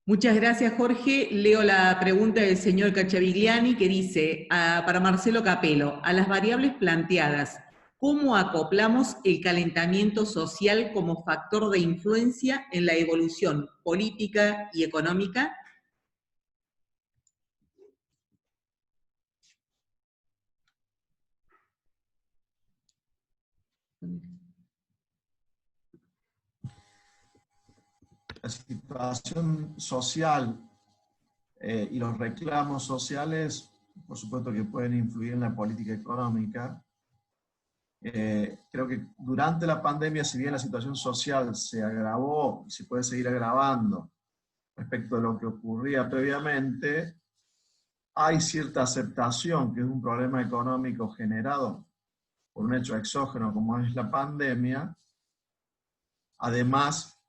Muchas gracias, Jorge. Leo la pregunta del señor Cachavigliani que dice, para Marcelo Capello, a las variables planteadas, ¿cómo acoplamos el calentamiento social como factor de influencia en la evolución política y económica? la situación social y los reclamos sociales, por supuesto que pueden influir en la política económica. Creo que durante la pandemia, si bien la situación social se agravó y se puede seguir agravando respecto de lo que ocurría previamente, hay cierta aceptación que es un problema económico generado por un hecho exógeno como es la pandemia, además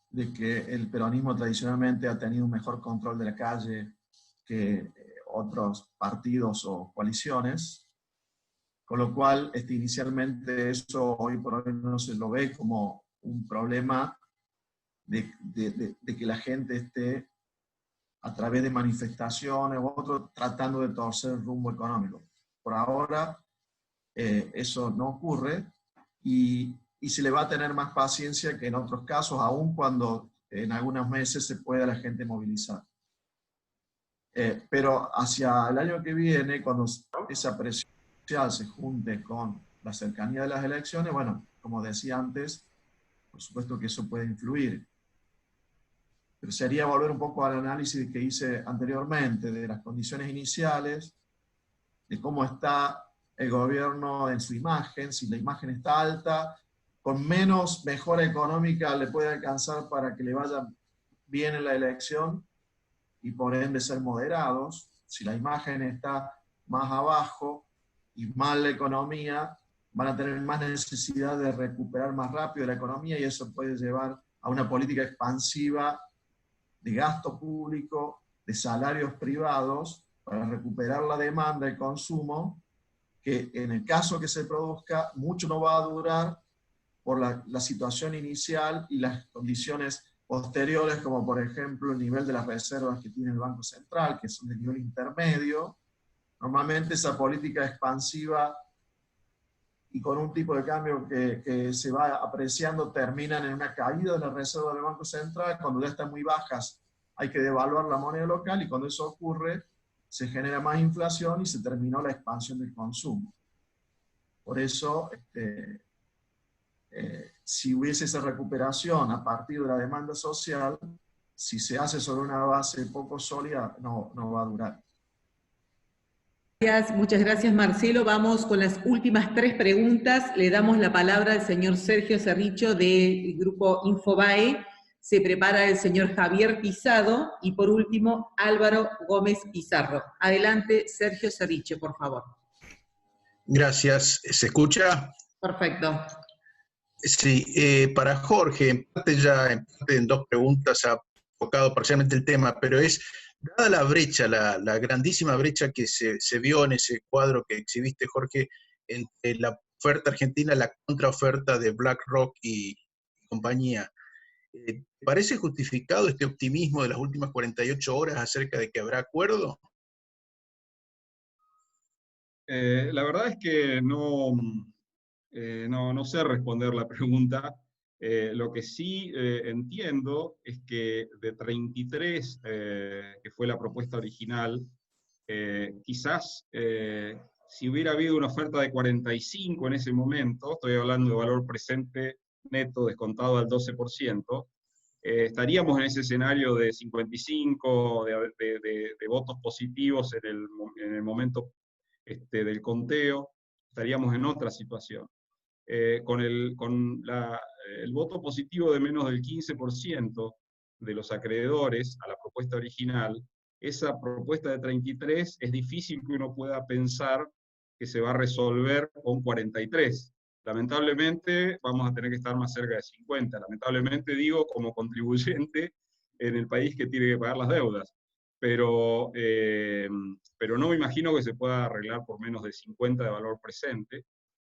de que el peronismo tradicionalmente ha tenido un mejor control de la calle que otros partidos o coaliciones, con lo cual inicialmente eso hoy por hoy no se lo ve como un problema de que la gente esté a través de manifestaciones u otros tratando de torcer el rumbo económico. Por ahora eso no ocurre y se le va a tener más paciencia que en otros casos, aun cuando en algunos meses se pueda la gente movilizar. Pero hacia el año que viene, cuando esa presión social se junte con la cercanía de las elecciones, bueno, como decía antes, por supuesto que eso puede influir. Pero sería volver un poco al análisis que hice anteriormente, de las condiciones iniciales, de cómo está el gobierno en su imagen, si la imagen está alta, con menos mejora económica le puede alcanzar para que le vaya bien en la elección y por ende ser moderados. Si la imagen está más abajo y mal la economía, van a tener más necesidad de recuperar más rápido la economía y eso puede llevar a una política expansiva de gasto público, de salarios privados, para recuperar la demanda y consumo, que en el caso que se produzca, mucho no va a durar por la situación inicial y las condiciones posteriores, como por ejemplo el nivel de las reservas que tiene el Banco Central, que son de nivel intermedio. Normalmente esa política expansiva y con un tipo de cambio que se va apreciando, terminan en una caída de la reserva del Banco Central. Cuando ya están muy bajas, hay que devaluar la moneda local y cuando eso ocurre, se genera más inflación y se terminó la expansión del consumo. Por eso, si hubiese esa recuperación a partir de la demanda social, si se hace sobre una base poco sólida, no va a durar. Muchas gracias, Marcelo. Vamos con las últimas 3 preguntas. Le damos la palabra al señor Sergio Cerricho del grupo Infobae. Se prepara el señor Javier Pizado y por último Álvaro Gómez Pizarro. Adelante, Sergio Cerricho, por favor. Gracias. ¿Se escucha? Perfecto. Sí, para Jorge, en parte en 2 preguntas ha tocado parcialmente el tema, pero dada la brecha, la grandísima brecha que se vio en ese cuadro que exhibiste, Jorge, entre la oferta argentina y la contraoferta de BlackRock y compañía, ¿te parece justificado este optimismo de las últimas 48 horas acerca de que habrá acuerdo? La verdad es que no sé responder la pregunta. Lo que sí entiendo es que de 33, que fue la propuesta original, quizás si hubiera habido una oferta de 45 en ese momento, estoy hablando de valor presente neto descontado al 12%, estaríamos en ese escenario de 55, de votos positivos en el momento del conteo, estaríamos en otra situación. Con el voto positivo de menos del 15% de los acreedores a la propuesta original, esa propuesta de 33 es difícil que uno pueda pensar que se va a resolver con 43. Lamentablemente vamos a tener que estar más cerca de 50. Lamentablemente digo como contribuyente en el país que tiene que pagar las deudas. Pero no me imagino que se pueda arreglar por menos de 50 de valor presente.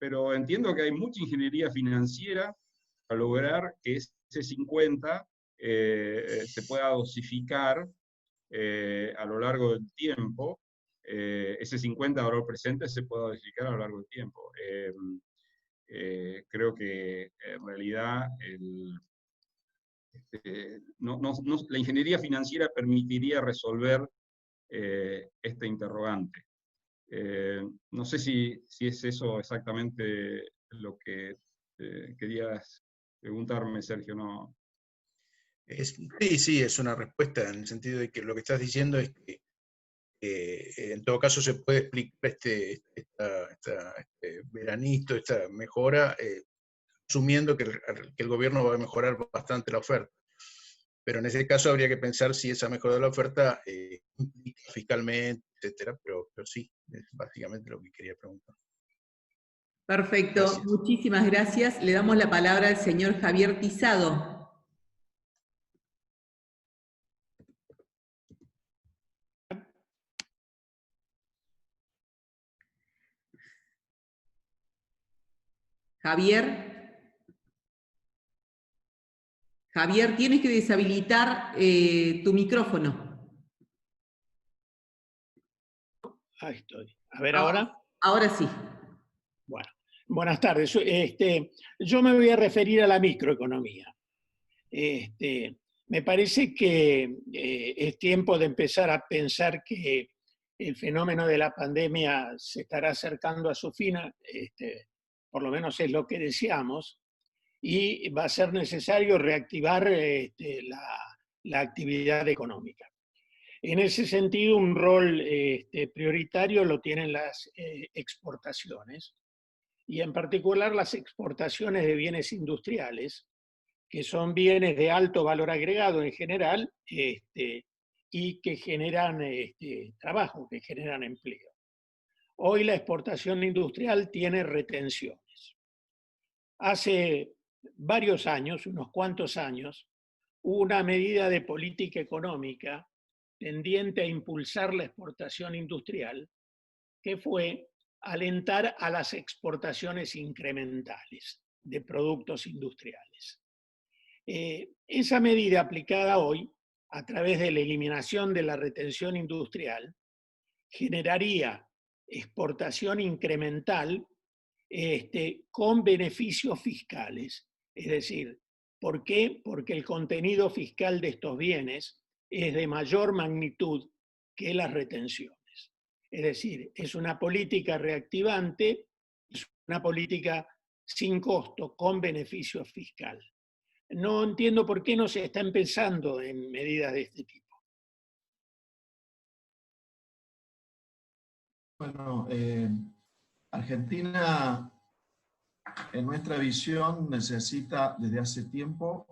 Pero entiendo que hay mucha ingeniería financiera para lograr que ese 50 se pueda dosificar a lo largo del tiempo, ese 50 de valor presente se pueda dosificar a lo largo del tiempo. Creo que en realidad la ingeniería financiera permitiría resolver este interrogante. No sé si es eso exactamente lo que querías preguntarme, Sergio. No. Sí, es una respuesta en el sentido de que lo que estás diciendo es que en todo caso se puede explicar este veranito, esta mejora, asumiendo que el gobierno va a mejorar bastante la oferta. Pero en ese caso habría que pensar si esa mejora de la oferta implica fiscalmente, etcétera, pero sí, es básicamente lo que quería preguntar. Perfecto, gracias. Muchísimas gracias. Le damos la palabra al señor Javier Tizado. Javier, tienes que deshabilitar tu micrófono. Ahí estoy. A ver, ¿ahora? Ahora sí. Bueno, buenas tardes. Yo me voy a referir a la microeconomía. Me parece que es tiempo de empezar a pensar que el fenómeno de la pandemia se estará acercando a su fin, por lo menos es lo que deseamos, y va a ser necesario reactivar la actividad económica. En ese sentido, un rol prioritario lo tienen las exportaciones, y en particular las exportaciones de bienes industriales, que son bienes de alto valor agregado en general, y que generan trabajo, que generan empleo. Hoy la exportación industrial tiene retenciones. Hace varios años, unos cuantos años, hubo una medida de política económica tendiente a impulsar la exportación industrial, que fue alentar a las exportaciones incrementales de productos industriales. Esa medida aplicada hoy, a través de la eliminación de la retención industrial, generaría exportación incremental con beneficios fiscales. Es decir, ¿por qué? Porque el contenido fiscal de estos bienes es de mayor magnitud que las retenciones. Es decir, es una política reactivante, es una política sin costo, con beneficio fiscal. No entiendo por qué no se está empezando en medidas de este tipo. Bueno, Argentina, en nuestra visión, necesita desde hace tiempo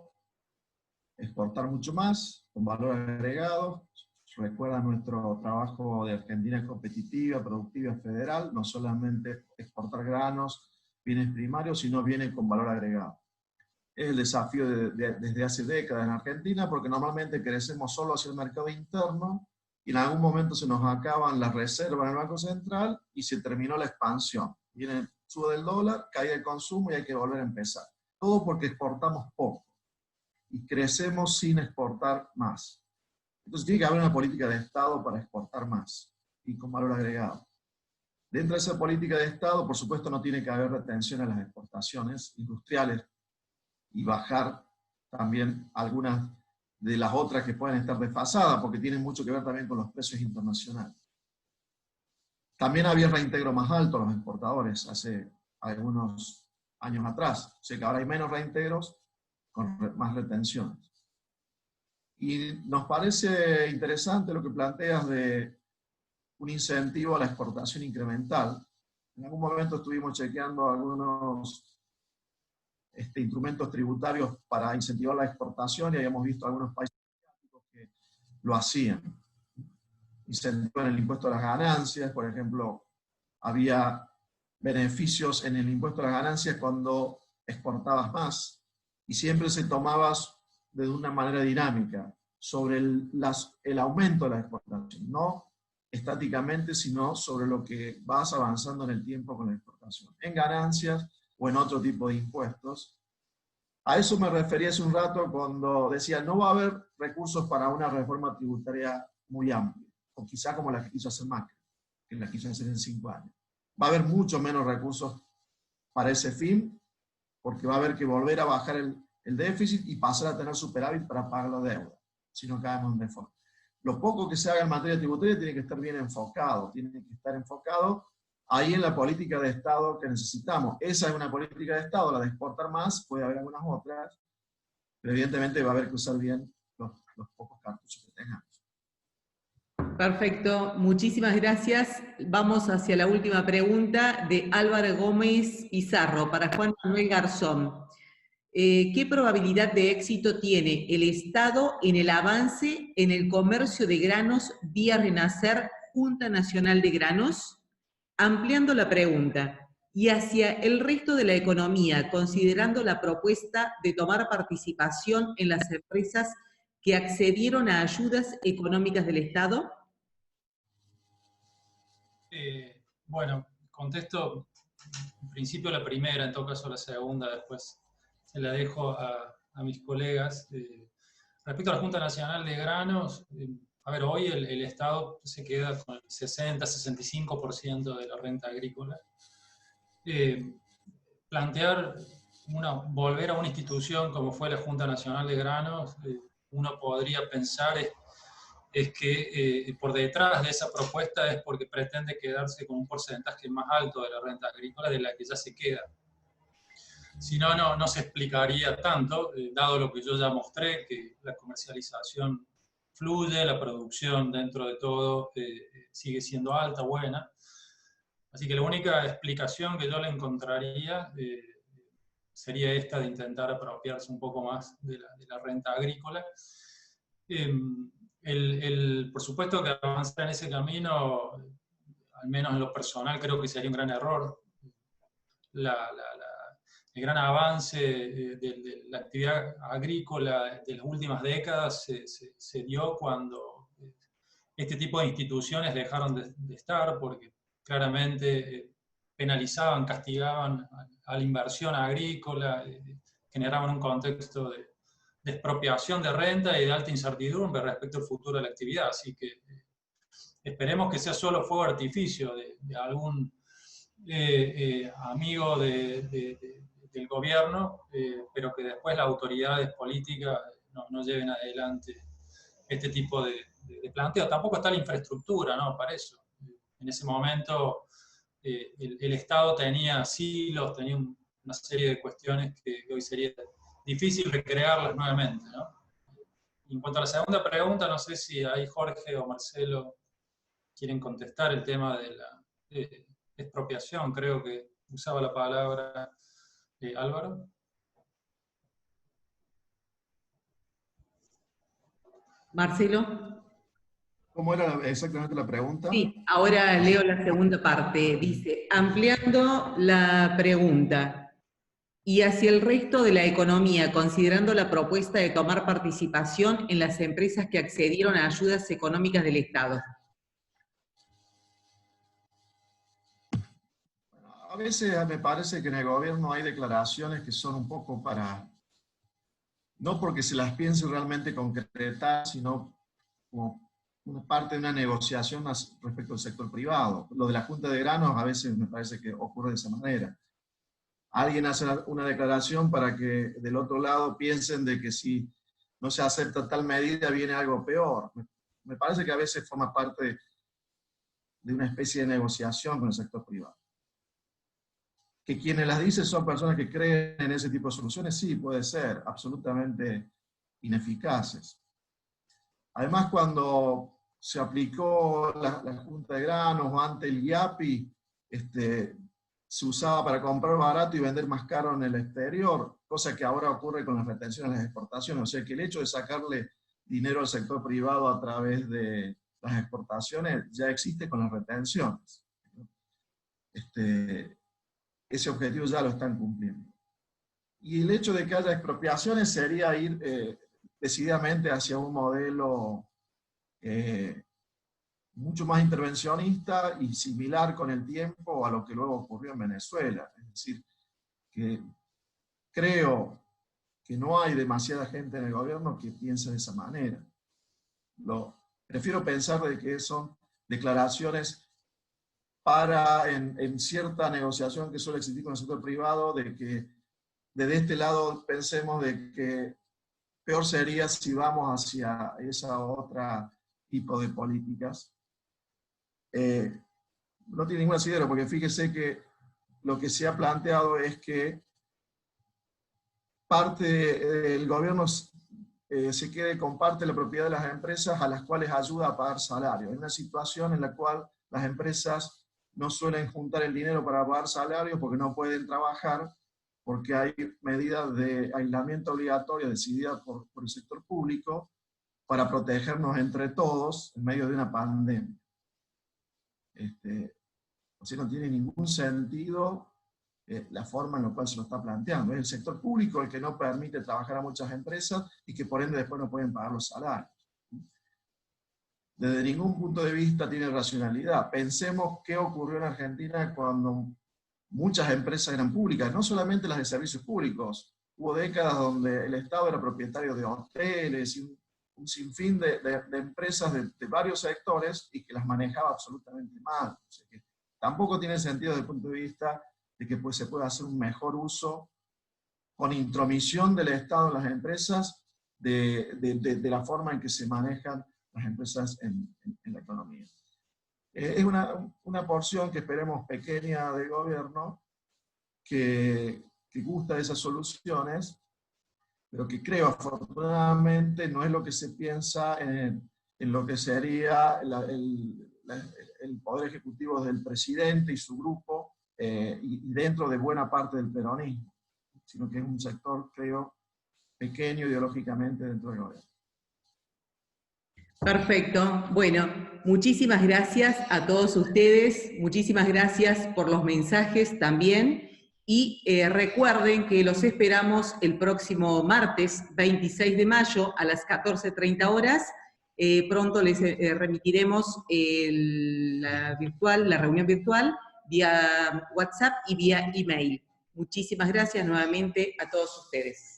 exportar mucho más, con valor agregado. Recuerda nuestro trabajo de Argentina competitiva, productiva, federal, no solamente exportar granos, bienes primarios, sino bienes con valor agregado. Es el desafío desde hace décadas en Argentina, porque normalmente crecemos solo hacia el mercado interno, y en algún momento se nos acaban las reservas en el Banco Central y se terminó la expansión. Sube el dólar, cae el consumo y hay que volver a empezar. Todo porque exportamos poco y crecemos sin exportar más. Entonces tiene que haber una política de Estado para exportar más y con valor agregado. Dentro de esa política de Estado, por supuesto, no tiene que haber retención a las exportaciones industriales y bajar también algunas de las otras que pueden estar desfasadas, porque tienen mucho que ver también con los precios internacionales. También había reintegro más alto a los exportadores hace algunos años atrás. O sea que ahora hay menos reintegros con más retenciones. Y nos parece interesante lo que planteas de un incentivo a la exportación incremental. En algún momento estuvimos chequeando algunos instrumentos tributarios para incentivar la exportación y habíamos visto algunos países que lo hacían. Incentivan el impuesto a las ganancias, por ejemplo, había beneficios en el impuesto a las ganancias cuando exportabas más y siempre se tomabas de una manera dinámica sobre el aumento de la exportación, no estáticamente, sino sobre lo que vas avanzando en el tiempo con la exportación, en ganancias o en otro tipo de impuestos. A eso me refería hace un rato cuando decía, no va a haber recursos para una reforma tributaria muy amplia, o quizá como la que quiso hacer Macri, que la quiso hacer en 5 años. Va a haber mucho menos recursos para ese fin, porque va a haber que volver a bajar el déficit y pasar a tener superávit para pagar la deuda, si no caemos en default. Lo poco que se haga en materia tributaria tiene que estar bien enfocado, tiene que estar enfocado ahí en la política de Estado que necesitamos. Esa es una política de Estado, la de exportar más, puede haber algunas otras, pero evidentemente va a haber que usar bien los pocos cartuchos que tengamos. Perfecto, muchísimas gracias. Vamos hacia la última pregunta de Álvaro Gómez Pizarro para Juan Manuel Garzón. ¿Qué probabilidad de éxito tiene el Estado en el avance en el comercio de granos vía Renacer, Junta Nacional de Granos? Ampliando la pregunta, y hacia el resto de la economía, considerando la propuesta de tomar participación en las empresas que accedieron a ayudas económicas del Estado? Bueno, contesto en principio la primera, en todo caso la segunda, después se la dejo a mis colegas. Respecto a la Junta Nacional de Granos, a ver, hoy el Estado se queda con el 60-65% de la renta agrícola. Plantear volver a una institución como fue la Junta Nacional de Granos, uno podría pensar es que por detrás de esa propuesta es porque pretende quedarse con un porcentaje más alto de la renta agrícola de la que ya se queda. Si no, no se explicaría tanto, dado lo que yo ya mostré, que la comercialización fluye, la producción dentro de todo sigue siendo alta, buena. Así que la única explicación que yo le encontraría sería esta de intentar apropiarse un poco más de la renta agrícola. Por supuesto que avanzar en ese camino, al menos en lo personal, creo que sería un gran error. El gran avance de la actividad agrícola de las últimas décadas se dio cuando este tipo de instituciones dejaron de estar, porque claramente penalizaban, castigaban a la inversión agrícola, generaban un contexto de expropiación de renta y de alta incertidumbre respecto al futuro de la actividad. Así que esperemos que sea solo fuego artificio de algún amigo del gobierno, pero que después las autoridades políticas no lleven adelante este tipo de planteo. Tampoco está la infraestructura, ¿no? Para eso. En ese momento el Estado tenía silos, tenía una serie de cuestiones que hoy sería difícil recrearlas nuevamente, ¿no? En cuanto a la segunda pregunta, no sé si ahí Jorge o Marcelo quieren contestar el tema de la expropiación. Creo que usaba la palabra Álvaro. Marcelo. ¿Cómo era exactamente la pregunta? Sí, ahora leo la segunda parte. Dice, ampliando la pregunta, y hacia el resto de la economía, considerando la propuesta de tomar participación en las empresas que accedieron a ayudas económicas del Estado. A veces me parece que en el gobierno hay declaraciones que son un poco para, no porque se las piense realmente concretar, sino como una parte de una negociación respecto al sector privado. Lo de la Junta de Granos a veces me parece que ocurre de esa manera. Alguien hace una declaración para que del otro lado piensen de que si no se acepta tal medida viene algo peor. Me parece que a veces forma parte de una especie de negociación con el sector privado. Que quienes las dicen son personas que creen en ese tipo de soluciones, sí, puede ser, absolutamente ineficaces. Además, cuando se aplicó la Junta de Granos o ante el IAPI, se usaba para comprar barato y vender más caro en el exterior, cosa que ahora ocurre con las retenciones de las exportaciones. O sea que el hecho de sacarle dinero al sector privado a través de las exportaciones ya existe con las retenciones. Ese objetivo ya lo están cumpliendo. Y el hecho de que haya expropiaciones sería ir decididamente hacia un modelo mucho más intervencionista y similar con el tiempo a lo que luego ocurrió en Venezuela. Es decir, que creo que no hay demasiada gente en el gobierno que piense de esa manera. Prefiero pensar de que son declaraciones para, en cierta negociación que suele existir con el sector privado, de que desde este lado pensemos de que peor sería si vamos hacia esa otra tipo de políticas. No tiene ningún asidero, porque fíjese que lo que se ha planteado es que el gobierno se quede con parte de la propiedad de las empresas a las cuales ayuda a pagar salario. Es una situación en la cual las empresas no suelen juntar el dinero para pagar salarios porque no pueden trabajar, porque hay medidas de aislamiento obligatorio decididas por el sector público para protegernos entre todos en medio de una pandemia. Así no tiene ningún sentido la forma en la cual se lo está planteando. Es el sector público el que no permite trabajar a muchas empresas y que por ende después no pueden pagar los salarios. Desde ningún punto de vista tiene racionalidad. Pensemos qué ocurrió en Argentina cuando muchas empresas eran públicas, no solamente las de servicios públicos. Hubo décadas donde el Estado era propietario de hoteles y un sinfín de empresas de varios sectores y que las manejaba absolutamente mal. O sea que tampoco tiene sentido desde el punto de vista de que se pueda hacer un mejor uso con intromisión del Estado en las empresas de la forma en que se manejan las empresas en la economía. Es una porción que esperemos pequeña del gobierno que gusta de esas soluciones, pero que creo afortunadamente no es lo que se piensa en lo que sería el poder ejecutivo del presidente y su grupo, y dentro de buena parte del peronismo, sino que es un sector, creo, pequeño ideológicamente dentro del gobierno. Perfecto. Bueno, muchísimas gracias a todos ustedes, muchísimas gracias por los mensajes también, y recuerden que los esperamos el próximo martes 26 de mayo a las 14:30 horas. Pronto les remitiremos la reunión virtual vía WhatsApp y vía email. Muchísimas gracias nuevamente a todos ustedes.